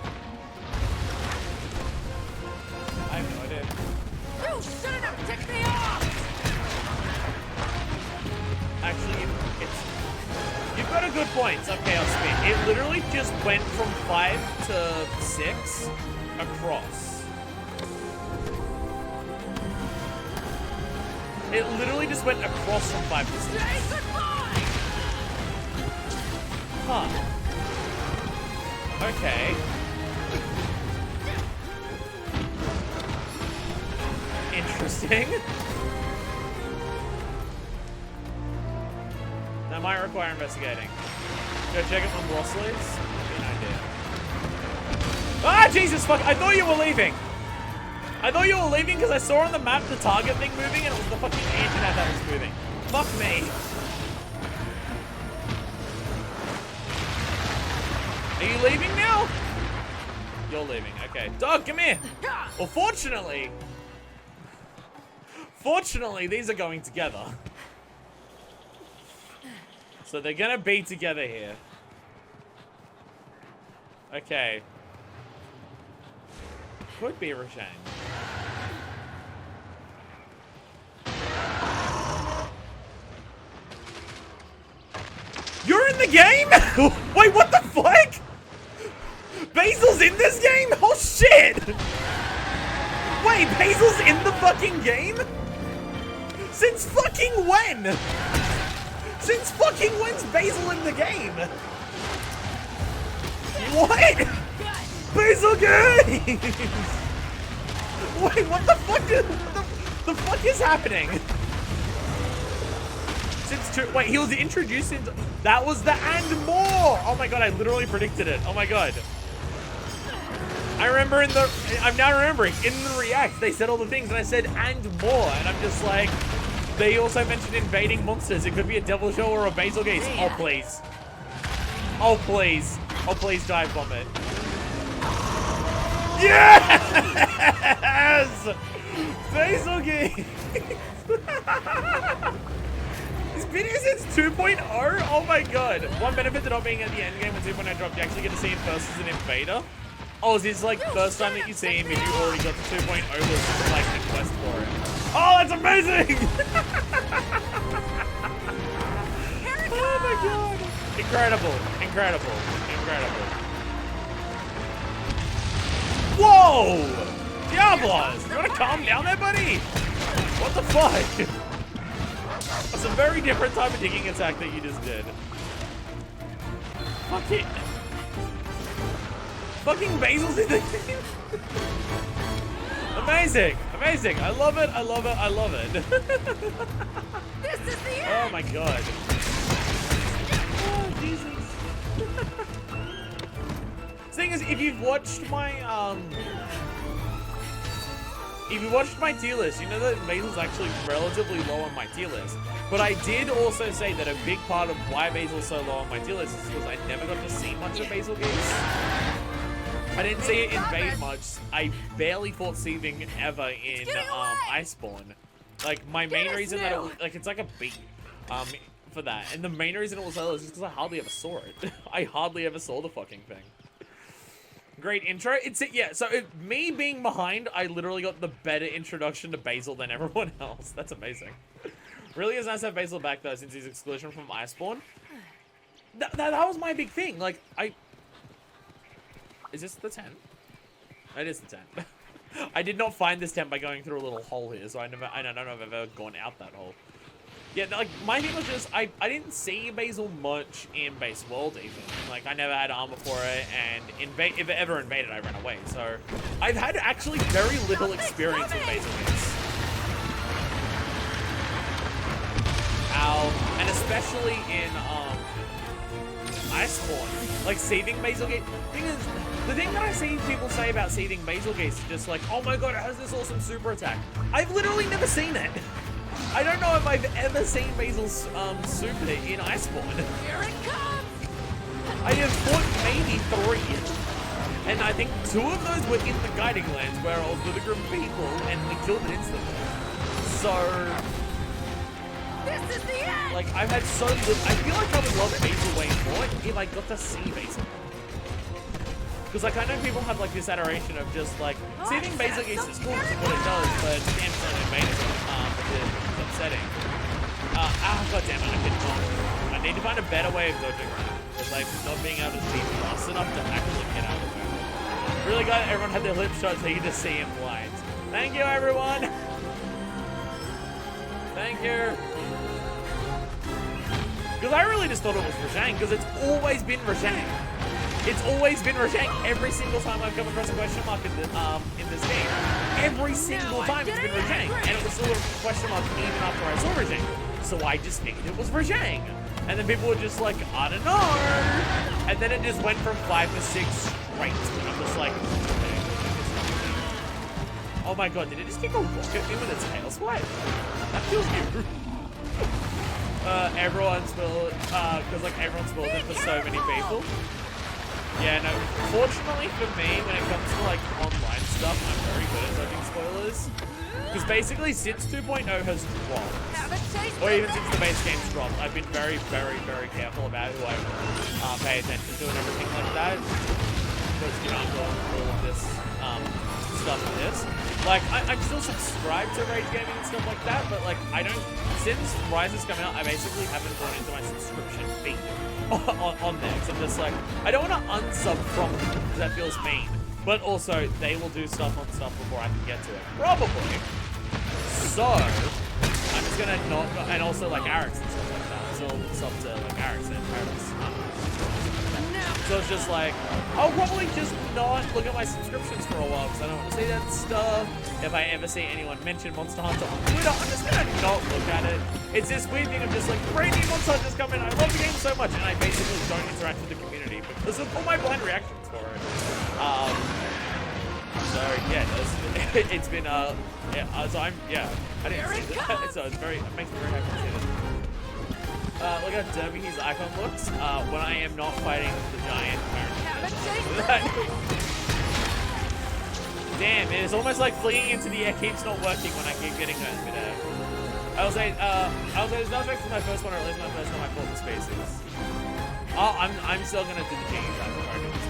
I have no idea. You shouldn't have ticked me off! Actually, you've got a good point, of Chaos Speed. It literally just went from 5 to 6 across. It literally just went across from 5 to 6. Say goodbye! Huh. Okay. Interesting. That might require investigating. Go check it on Blossleys. An idea. Ah, Jesus fuck! I thought you were leaving. I thought you were leaving because I saw on the map the target thing moving and it was the fucking internet that was moving. Fuck me. Are you leaving now? You're leaving. Okay. Dog, come here. Well, fortunately, these are going together. So they're gonna be together here. Okay. Could be Rajang. You're in the game? Wait, what the fuck? Basil's in this game? Oh shit! Wait, Basil's in the fucking game? Since fucking when? Since fucking when's Basil in the game? What? Basil Games! Wait, what the fuck the fuck is happening? Wait, he was introduced into... That was the and more! Oh my god, I literally predicted it. Oh my god. I remember I'm now remembering, in the React, they said all the things, and I said and more, and I'm just like... They also mentioned invading monsters. It could be a Devil Show or a Basilgeuse. Oh, please. Oh, please. Oh, please dive bomb it. Yes! Basilgeuse! This video since 2.0? Oh my god. One benefit to not being at the end game when 2.0 dropped, you actually get to see him first as an invader. Oh, is this like first time that you see him if you already got to 2.0 was like a quest for it? Oh, that's amazing! Oh my god. Incredible. Incredible. Incredible. Whoa! Diablos! You wanna calm down there, buddy? What the fuck? That's a very different type of digging attack that you just did. Fuck it. Fucking Basil's in the game. Amazing. Amazing. I love it. I love it. I love it. This is the end. Oh my god. Oh, Jesus. Thing is, if you've watched my tier list, you know that Basil's actually relatively low on my tier list. But I did also say that a big part of why Basil's so low on my tier list is because I never got to see much of Basilgeuse. I didn't see it invade much. I barely fought Seething ever in Iceborne. Like, my main reason that it was, like, it's like a beat for that. And the main reason it was low is just because I hardly ever saw it. I hardly ever saw the fucking thing. Great intro. So me being behind, I literally got the better introduction to Basil than everyone else. That's amazing. Really is nice to have Basil back though, since his exclusion from Iceborne. That was my big thing. Like, is this the tent? It is the tent. I did not find this tent by going through a little hole here, so I don't know if I've ever gone out that hole. Yeah, like, my thing was just, I didn't see Basil much in Base World, even. Like, I never had armor for it, and if it ever invaded, I ran away. So, I've had actually very little experience with Basilgeuse. Ow. And especially in, Iceborne. Like, saving Basilgeuse. The thing that I see people say about saving Basilgeuse is just like, oh my god, it has this awesome super attack. I've literally never seen it. I don't know if I've ever seen Basil's super in Iceborne. Here it comes. I have fought maybe 3. And I think 2 of those were in the Guiding Lands where I was with a group of people and we killed it instantly. So... This is the end. Like, I've had so little... I feel like I would love Basil way more if I got to see Basil. Because, like, I know people have, like, this adoration of just, like, saving Basilgeuse is cool for what it does, but damn, it's not invading it's upsetting. God damn it, I couldn't find it. I need to find a better way of dodging that. Because, like, not being able to be fast enough to actually get out of the way. Really glad everyone had their lips shut so you could just see him blind. Thank you, everyone! Thank you! Because I really just thought it was Rajang, because it's always been Rajang. It's always been Rajang every single time I've come across a question mark in this game. Every single time it's been Rajang. And it was still a question mark even after I saw Rajang. So I just figured it was Rajang. And then people were just like, I don't know. And then it just went from 5 to 6 straight. And I'm just like, okay. Oh my god, did it just kick a rock at me with its tail swipe? That feels new. Everyone spoiled it, because like everyone spoiled it for so many people. Yeah, no, fortunately for me, when it comes to like online stuff, I'm very good at dodging spoilers. Because basically, since 2.0 has dropped, or even since the base game's dropped, I've been very, very, very careful about who I pay attention to and everything like that. Because, you know, I'm doing all of this stuff with this. Like, I'm still subscribed to Rage Gaming and stuff like that, but like, I don't, since Rise has come out, I basically haven't gone into my subscription feed on there. So I'm just like, I don't want to unsub from them, because that feels mean. But also, they will do stuff on stuff before I can get to it. Probably. So, I'm just gonna not, and also like Arix and stuff like that. So, sub to like Arix and Paradise. So it's just like, I'll probably just not look at my subscriptions for a while because I don't want to see that stuff. If I ever see anyone mention Monster Hunter on Twitter, I'm just gonna not look at it. It's this weird thing of just like, great new Monster Hunter's coming, I love the game so much, and I basically don't interact with the community because of all my blind reactions for it. So yeah, it's been yeah. So I'm I didn't see that. So it's it makes me very happy to see it. Look how derpy his icon looks when I am not fighting the giant parent. Damn, it is almost like fleeing into the air keeps not working when I keep getting hurt midair. I was like, there's no effect for my first one, or at least my first time I fought the species. Oh, I'm still gonna do the King before I do this.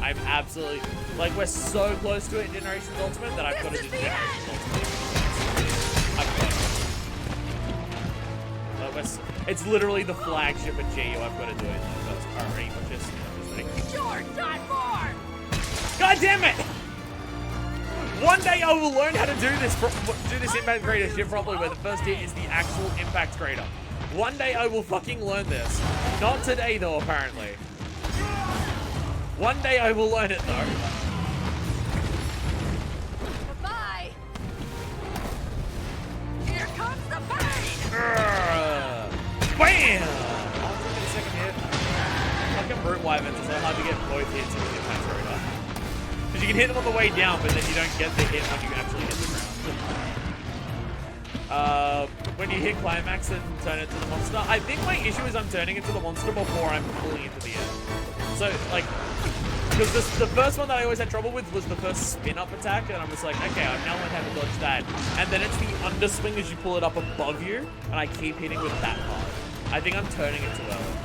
I'm absolutely, like, we're so close to it in Generations Ultimate that I've got to do Generations Ultimate. I've got it. It's literally the flagship at GU. I've got to do it in the first priority, which is like, George, not more! God damn it! One day I will learn how to do this impact crater shit properly, where the first hit is the actual impact crater. One day I will fucking learn this. Not today though, apparently. One day I will learn it though. Bye. Here comes the pain. Bam! Oh, look at the second hit. Fucking brute wyverns are so hard to get both hits in the impact crater. Because you can hit them on the way down, but then you don't get the hit when you actually hit the ground. When you hit climax and turn it to the monster, I think my issue is I'm turning it to the monster before I'm fully into the air. So, like, because the first one that I always had trouble with was the first spin-up attack, and I'm just like, okay, I've now learned how to dodge that. And then it's the underswing as you pull it up above you, and I keep hitting with that hard. I think I'm turning it too early.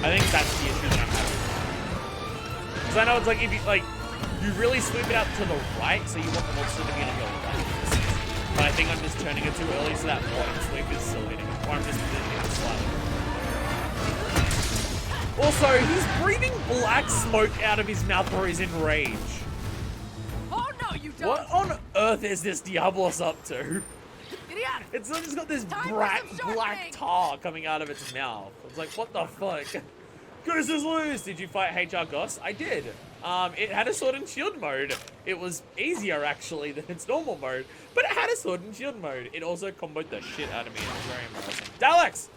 I think that's the issue that I'm having. Because I know it's like, if you, like, you really sweep it out to the right, so you want the monster to be on your right. But I think I'm just turning it too early, so that bottom sweep is still hitting it. Or I'm just hitting it slightly. Also, he's breathing black smoke out of his mouth or he's in rage. Oh no, you don't. What on earth is this Diablos up to? Idiot. It's just got this Time for black some shortening. tar coming out of its mouth. It's like, what the fuck? Goose is loose. Did you fight HR Goss? I did. It had a sword and shield mode. It was easier actually than its normal mode, but it had a sword and shield mode. It also comboed the shit out of me. It was very embarrassing. Daleks!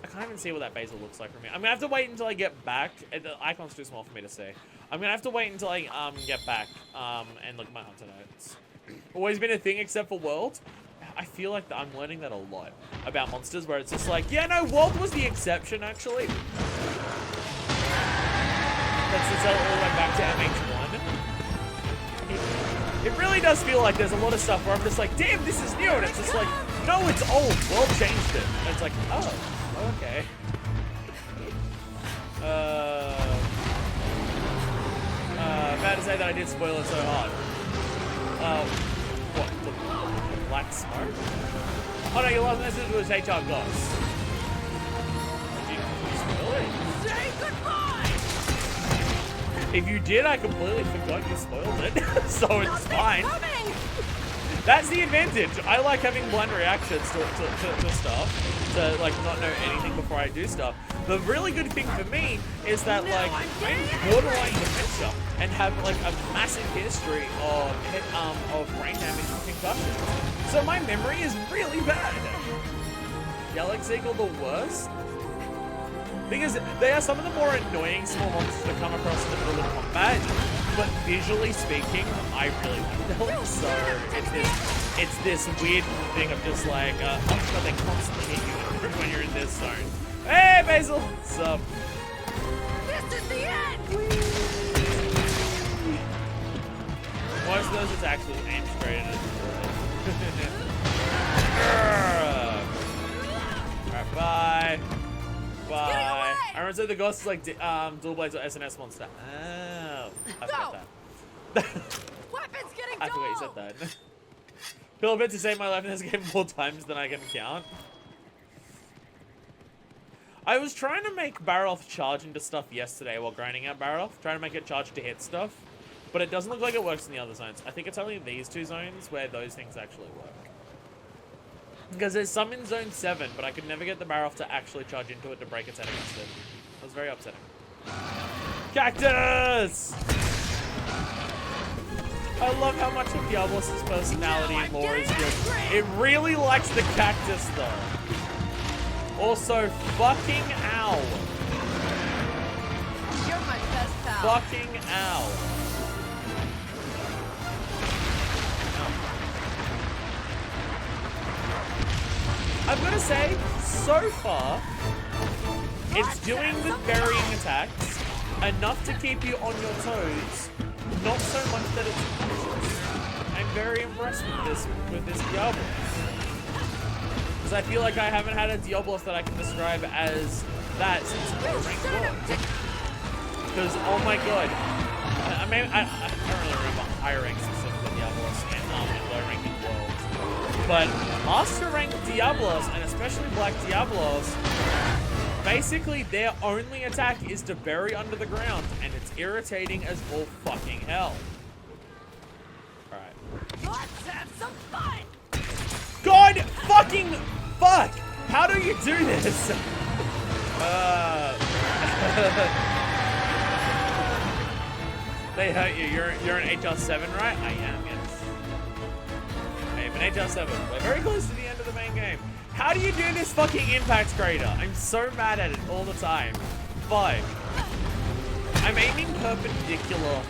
I can't even see what that basil looks like from here. I'm gonna have to wait until I get back. The icon's too small for me to see. I'm gonna have to wait until I get back and look at my hunter notes. Always been a thing except for World. I feel like I'm learning that a lot about monsters, where it's just like, yeah, no, World was the exception actually. Let's all the way back to MH1. It really does feel like there's a lot of stuff where I'm just like, damn, this is new, and it's just like, no, it's old. World changed it. And it's like, oh, okay. Bad to say that I did spoil it so hard. What? The black smoke? Oh no, your last message was HR Goss. Did you spoil it? Say goodbye. If you did, I completely forgot you spoiled it, so it's Nothing's fine. coming. That's the advantage. I like having blind reactions to stuff, to like not know anything before I do stuff. The really good thing for me is that like I'm borderline dementia and have like a massive history of brain damage and concussions. So my memory is really bad. Galaxy Eagle the worst? Thing is, they are some of the more annoying small monsters to come across in the middle of combat, but visually speaking, I really like them. So it's this weird thing of just like, oh god, they constantly hit you when you're in this zone. Hey, Basil! What's up? This is the end. Most of those attacks will aim straight at it. Alright, bye. Bye. I remember the ghost is like Dual Blades or SNS monster. Oh, I forgot that. Weapons getting I forgot you said that. Feel a bit to save my life in this game more times than I can count. I was trying to make Barroth charge into stuff yesterday while grinding out Barroth, trying to make it charge to hit stuff, but it doesn't look like it works in the other zones. I think it's only in these two zones where those things actually work. Because there's some in Zone 7, but I could never get the Barroth to actually charge into it to break its enemies. It was very upsetting. Cactus! I love how much of Diablos' personality and lore is just... It really likes the cactus, though. Also, fucking ow. You're my best pal. Fucking ow. I've got to say, so far, it's doing the burying attacks enough to keep you on your toes, not so much that it's useless. I'm very impressed with this Diablos. Because I feel like I haven't had a Diablos that I can describe as that since low rank world. Because, oh my god, I don't really remember higher ranks specifically Diablos and low ranking worlds. But master rank Diablos, and especially Black Diablos, basically their only attack is to bury under the ground, and it's irritating as all fucking hell. Alright. Let's have some fun. God fucking fuck! How do you do this? They hurt you. You're an HR7, right? I am, yes. I am an HR7. We're very close to the end of the main game. How do you do this fucking impact crater? I'm so mad at it all the time. Fuck. I'm aiming perpendicular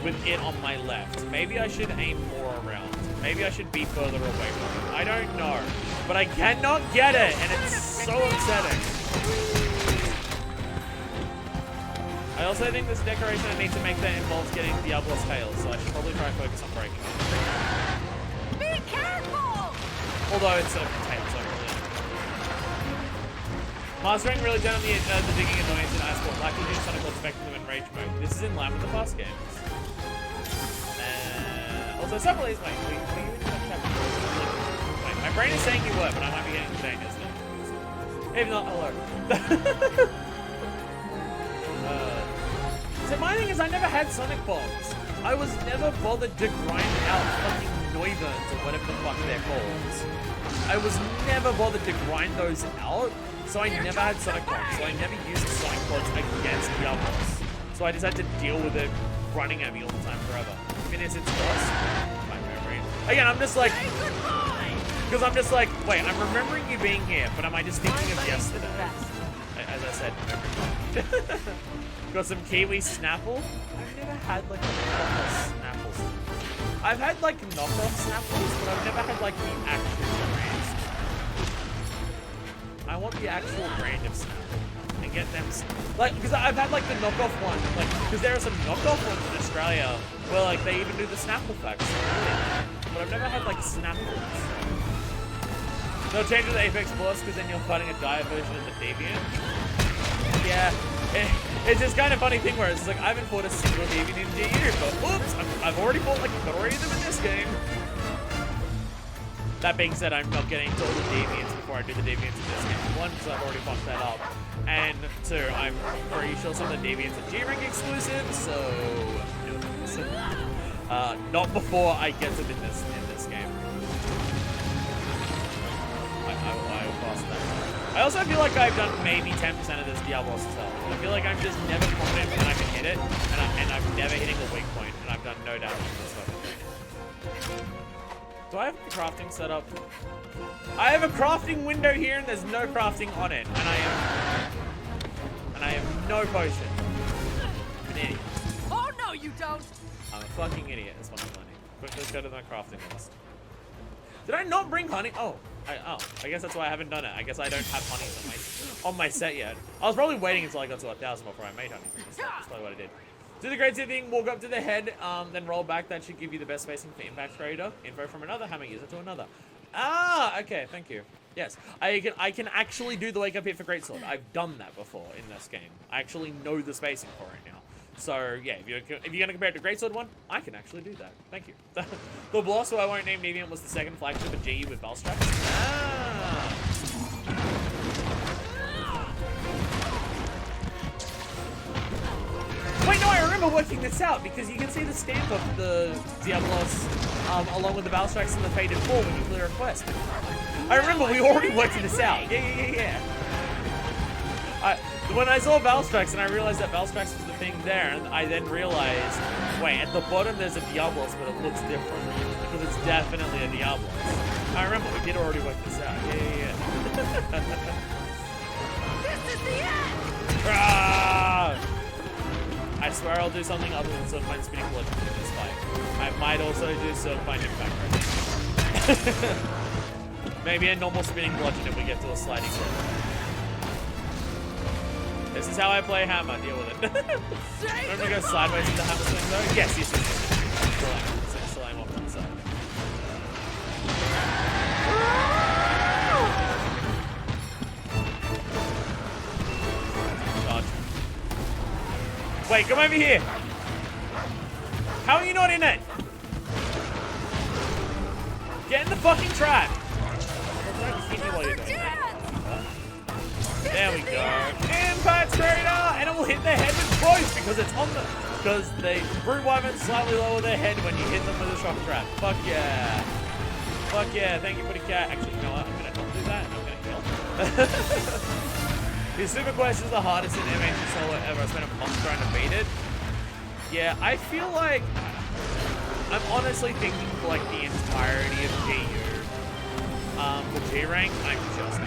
with it on my left. Maybe I should aim more around. Maybe I should be further away from it. I don't know. But I cannot get it, and it's so upsetting. I also think this decoration I need to make that involves getting Diablo's tails, so I should probably try and focus on breaking it. Be careful. Although it's a tail, so really. Mastering really done on the digging annoyance in Ice Court. Likely due to Sonic expecting them in rage mode. This is in line with the past games. Also, separately, wait, were you in the chat? Wait, my brain is saying you were, but I might be getting dang, isn't it? If not, hello. So my thing is, I never had Sonic Bombs. I was never bothered to grind out fucking Noivern or whatever the fuck they're called. I was never bothered to grind those out, so I never had Sonic Bombs. So I never used Sonic Bombs against Diablos. So I just had to deal with it running at me all the time forever. I mean, it's worse. My memory. Again, I'm just like, because I'm just like, wait, I'm remembering you being here, but am I just thinking of yesterday? As I said, memory. Got some Kiwi Snapple. I've never had like a knockoff Snapples. I've had like knockoff Snapples, but I've never had like the actual brand. I want the actual brand of Snapple and get them like, because I've had like the knockoff one, like because there are some knockoff ones in Australia where like they even do the Snapple facts, but I've never had like Snapples. No change to the Apex Plus because then you're fighting a diet version of the Deviant. Yeah. It's this kind of funny thing where it's like, I haven't fought a single Deviant in GU, but oops, I've already fought like 3 of them in this game. That being said, I'm not getting to all the Deviants before I do the Deviants in this game. 1, because I've already fucked that up. And 2, I'm pretty sure some of the Deviants are G-Rank exclusive, so... not before I get them in this game. I will pass that. I also feel like I've done maybe 10% of this Diablos stuff. I feel like I'm just never confident when I can hit it, and I'm never hitting a weak point, and I've done no damage to this fucking thing. Do I have the crafting set up? I have a crafting window here, and there's no crafting on it, and I have no potion. I'm an idiot. Oh no, you don't. I'm a fucking idiot. That's what I'm learning. Quick, let's go to my crafting list. Did I not bring honey? Oh, I guess that's why I haven't done it. I guess I don't have honeys on my set yet. I was probably waiting until I got to 1,000 before I made honeys on this set. That's probably what I did. Do the great thing, walk up to the head, then roll back. That should give you the best spacing for impact creator. Info from another hammer user to another. Ah, okay, thank you. Yes, I can actually do the wake up hit for greatsword. I've done that before in this game. I actually know the spacing for it now. So yeah, if you're gonna compare it to greatsword one, I can actually do that. Thank you. The boss, who I won't name Deviant, was the second flagship of GU with Valstrax. Ah. Wait, no, I remember working this out because you can see the stamp of the Diablos along with the Valstrax and the Fated 4 when you clear a quest. I remember we already worked this out. Yeah. When I saw Valstrax and I realized that Valstrax was the thing there, and I then realized, wait, at the bottom there's a Diablos, but it looks different because it's definitely a Diablos. I remember we did already work this out. Yeah. This is the end! Ah! I swear I'll do something other than Silkbind spinning bludgeon in this fight. I might also do Silkbind impact right. Maybe a normal spinning bludgeon if we get to a sliding circle. This is how I play Hammer. Deal with it. Remember to go sideways into Hammer swing though? Yes. Still aim off to the side. Charge. Wait, come over here. How are you not in it? Get in the fucking trap. Hit me while you're doing that. There we go. Impact Trader! And it will hit their head with both because it's on the... Because they Brood Wyvern slightly lower their head when you hit them with a shock trap. Fuck yeah. Fuck yeah. Thank you, Buddy Cat. Actually, you know what? I'm going to not do that. I'm going to heal. His Super Quest is the hardest in MH solo ever. I spent a month trying to beat it. Yeah, I feel like... I'm honestly thinking for like the entirety of GU. For G-Rank, I'm just...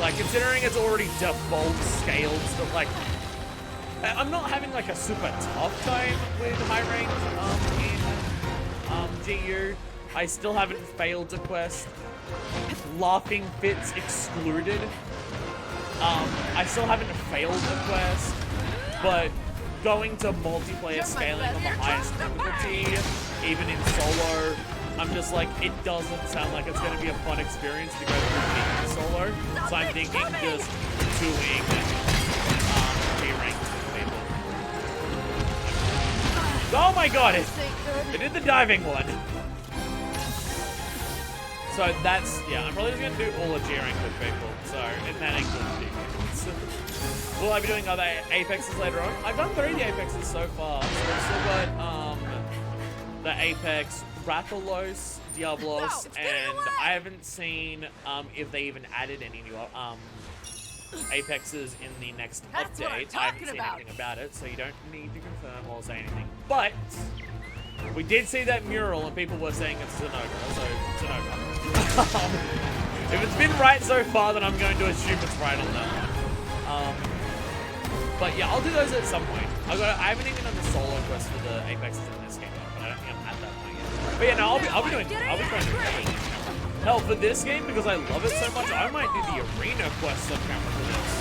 Like, considering it's already default scales, but like, I'm not having like a super tough time with high rank in GU. I still haven't failed a quest. Laughing Fits excluded. I still haven't failed a quest, but going to multiplayer scaling on the highest difficulty, even in solo, I'm just like, it doesn't sound like it's going to be a fun experience to go through in solo. So I'm thinking just doing G-Rank people. Oh my god, it did the diving one. So that's, yeah, I'm probably just going to do all of G-Rank with people. So, and that includes defense. Will I be doing other Apexes later on? I've done 3 of the Apexes so far. So I've still got the Apex Rathalos, Diablos, and I haven't seen if they even added any new Apexes in the next update. I haven't seen anything about it, so you don't need to confirm or say anything. But we did see that mural, and people were saying it's Zinogre, so Zinogre. If it's been right so far, then I'm going to assume it's right on that one. But yeah, I'll do those at some point. I haven't even done the solo quest for the Apexes in this game yet, but I don't think I'm at that point yet. But yeah, no, I'll be trying to do everything. Hell, for this game, because I love it so much, I might do the arena quest on camera for this.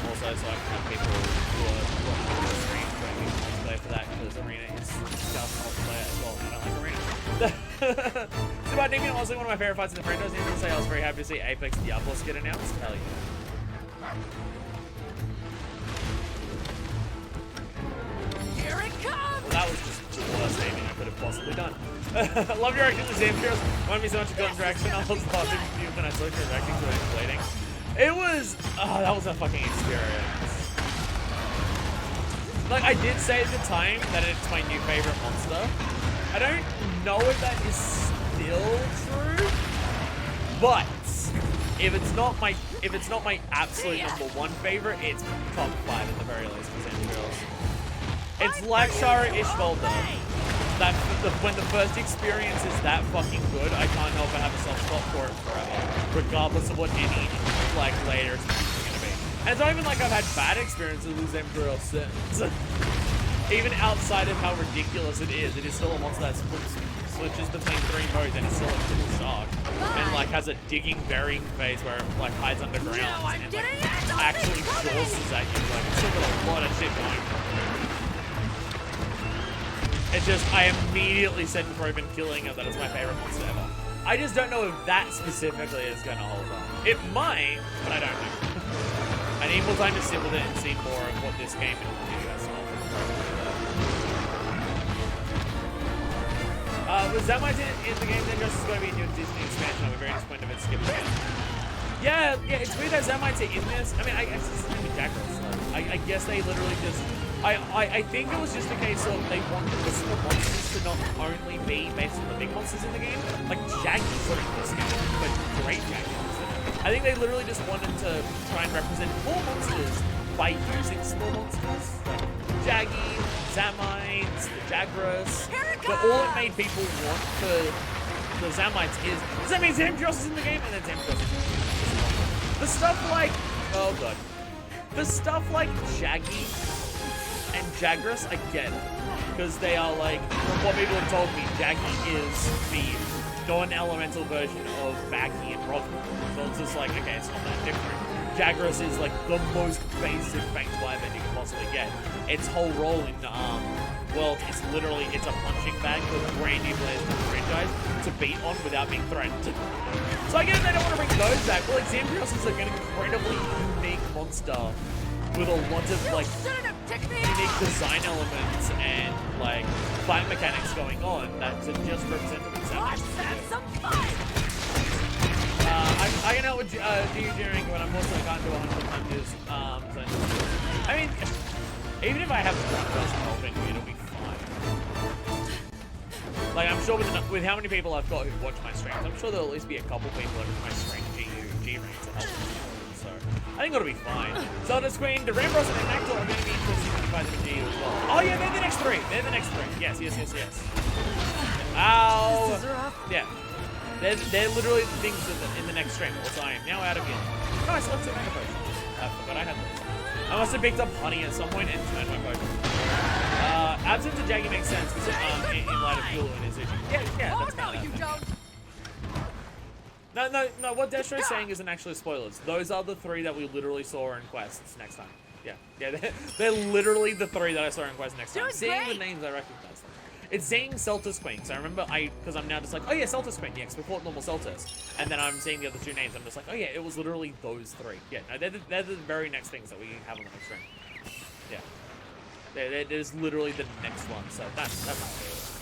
Also, so I can have people who are watching the stream training multiplayer for that, because arena is just multiplayer as well. I don't like arena. So about Damien, also one of my favorite fights in the franchise. I say I was very happy to see Apex Diablos get announced. Hell yeah. Here it comes! Well, that was just the worst aiming I could have possibly done. Love your actions, Zampiros. Remind me so much of Golden Direction. I was laughing with you when I saw your reacting to it bleeding. It was, oh, that was a fucking experience. Like, I did say at the time that it's my new favorite monster. I don't know if that is still true, but if it's not my absolute #1 favorite, it's top 5 at the very least for Zampiros. It's like Shara Ishvalda. That when the first experience is that fucking good, I can't help but have a soft spot for it forever, regardless of what any like later experience is gonna be. And it's not even like I've had bad experiences with Zampiros since. Even outside of how ridiculous it is still a monster that switches between 3 modes and it's still a cool shark. And like has a digging burying phase where it like hides underground and like actually forces at you. Like it's still got a lot of shit going on. It's just, I immediately said before I've been killing it that it's my favorite monster ever. I just don't know if that specifically is going to hold on. It might, but I don't know. I need more time to sit with it and see more of what this game will do as well. Was that much in the game then just is going to be a new Disney expansion? I'm very disappointed if it's skipped again. Yeah, it's weird that Zemite's in this. I mean, I guess it's going to be Jackals. I guess they literally just I think it was just a case of they wanted the small monsters to not only be based on the big monsters in the game, like Jaggy's are in this game, but great Jaggy's. I think they literally just wanted to try and represent more monsters by using small monsters, like Jaggy, Zamites, the Jagras. But all it made people want for the Zamites is, does that mean Zamdros is in the game? And then Zamdros is in the game. The stuff like, oh god. The stuff like Jaggy and Jagras, I get it. Because they are like, from what people have told me, Jaggy is the non-elemental version of Baggy and Rocky. So it's just like, okay, it's not that different. Jagras is like the most basic Fanged Firebend you can possibly get. Its whole role in World is literally, it's a punching bag for brand new players to the franchise to beat on without being threatened. So I guess they don't want to bring those back. Well, like, Zamdros is like an incredibly unique monster with a lot of like unique design elements and like fight mechanics going on that are just represented in Zamdros. I can help with geoengineering, but unfortunately I can't do 100 punches. So I mean, even if I have one person helping me, it'll be fine. Like, I'm sure with how many people I've got who watch my streams, I'm sure there'll at least be a couple people that are my stream G-rank to help me. So, I think it'll be fine. Zelda's Queen, the Rambros and the Nectar are going to be interesting by the G as well. Oh yeah, they're the next three. They're the next three. Yes. Ow. Yeah. They're literally the things in the next stream. Also, I am now out of here. Oh, I selected Mega Potion. I forgot I had those. I must have picked up Honey at some point and turned my potion. Absence of Jaggy makes sense because in light of Kulu and Izuchi. Yeah, that's no, you don't. No, what Destro's saying isn't actually spoilers. Those are the three that we literally saw in quests next time. Yeah, they're literally the three that I saw in quests next time. Seeing the names, I recognize them. It's saying Celtus Queen, so I remember because I'm now just like, oh yeah, Celtus Queen, yeah, because we fought normal Celtus. And then I'm seeing the other two names, I'm just like, oh yeah, it was literally those three. Yeah, no, they're the very next things that we have on the next stream. Yeah. There's literally the next one, so that's how it is.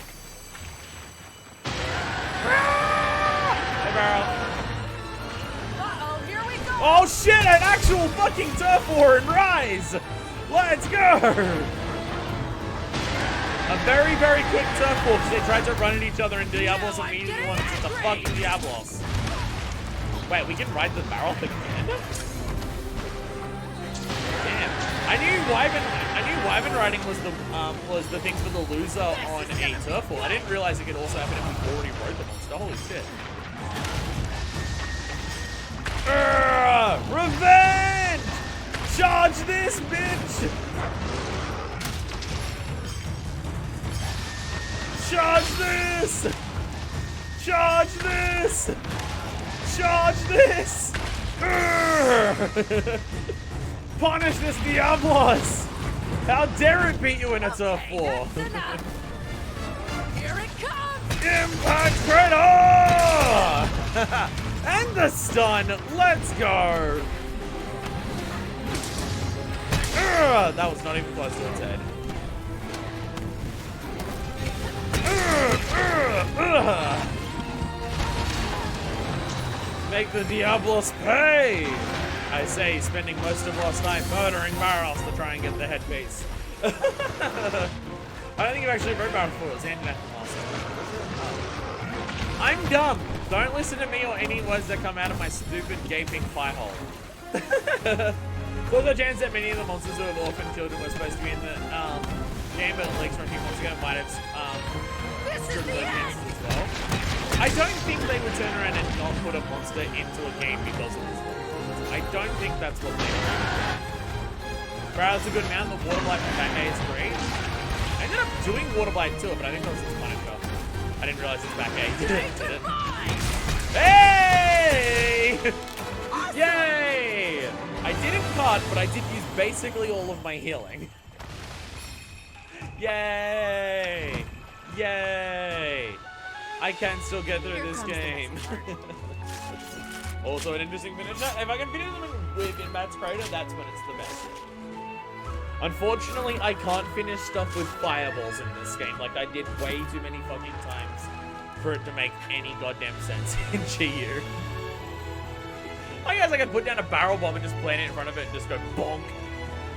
Hey, Barrel. Uh-oh, here we go. Oh shit, an actual fucking turf war in Rise! Let's go! A very, very quick turf war because they tried to run at each other in Diablos and immediately wanted to the fucking Diablos. Wait, we can ride the barrel again? Damn. I knew Wyvern riding was the thing for the loser on a turf war. I didn't realize it could also happen if we already rode the monster. Holy shit. Revenge! Charge this, bitch! Charge this! Charge this! Charge this! Punish this Diablos! How dare it beat you in a turf war? Here it comes! Impact Predator! And the stun! Let's go! That was not even close to its head. Make the Diablos pay! I say, spending most of last night murdering barrels to try and get the headpiece. I don't think you've actually rode barrels before. It's handed at the last. I'm dumb. Don't listen to me or any words that come out of my stupid gaping pie hole. There's a chance that many of the monsters who have orphaned children were supposed to be in the game, but leaks from a few months ago might have stripped those chances as well. I don't think they would turn around and not put a monster into a game because of this. I don't think that's what they do. Barrel's a good amount. The Water Blight from back A is great. I ended up doing Water Blight too, but I think that was its Punisher. I didn't realize it's back A. Did it? Hey! Awesome. Yay! I didn't cut, but I did use basically all of my healing. Yay! Yay! I can still get through this game. Also an interesting finisher. If I can finish something with Impact Crater, that's when it's the best. Unfortunately, I can't finish stuff with fireballs in this game. Like, I did way too many fucking times for it to make any goddamn sense in GU. I guess I could put down a barrel bomb and just plant it in front of it and just go bonk,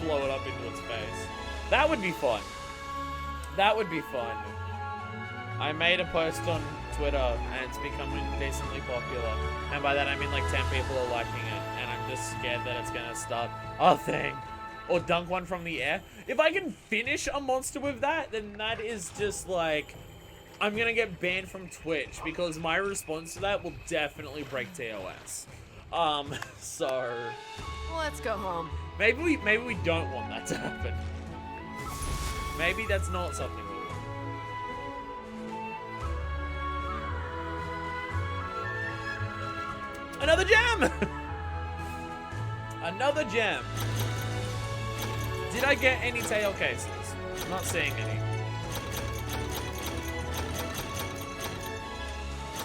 blow it up into its face. That would be fun. That would be fun. I made a post on Twitter and it's becoming decently popular. And by that I mean like 10 people are liking it. And I'm just scared that it's gonna start a thing. Or dunk one from the air. If I can finish a monster with that, then that is just like... I'm gonna get banned from Twitch because my response to that will definitely break TOS. So... Let's go home. Maybe we don't want that to happen. Maybe that's not something we want. Another gem! Another gem. Did I get any tail cases? I'm not seeing any.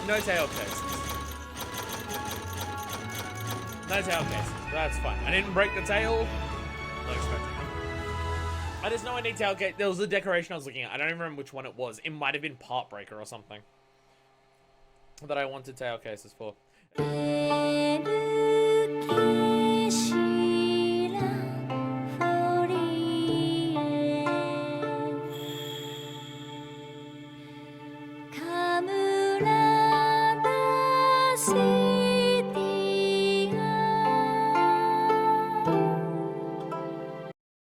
No tail cases. No tail cases. That's fine. I didn't break the tail. Not expecting them. I just know I need tail case. There was a decoration I was looking at. I don't even remember which one it was. It might have been Part Breaker or something that I wanted tail cases for.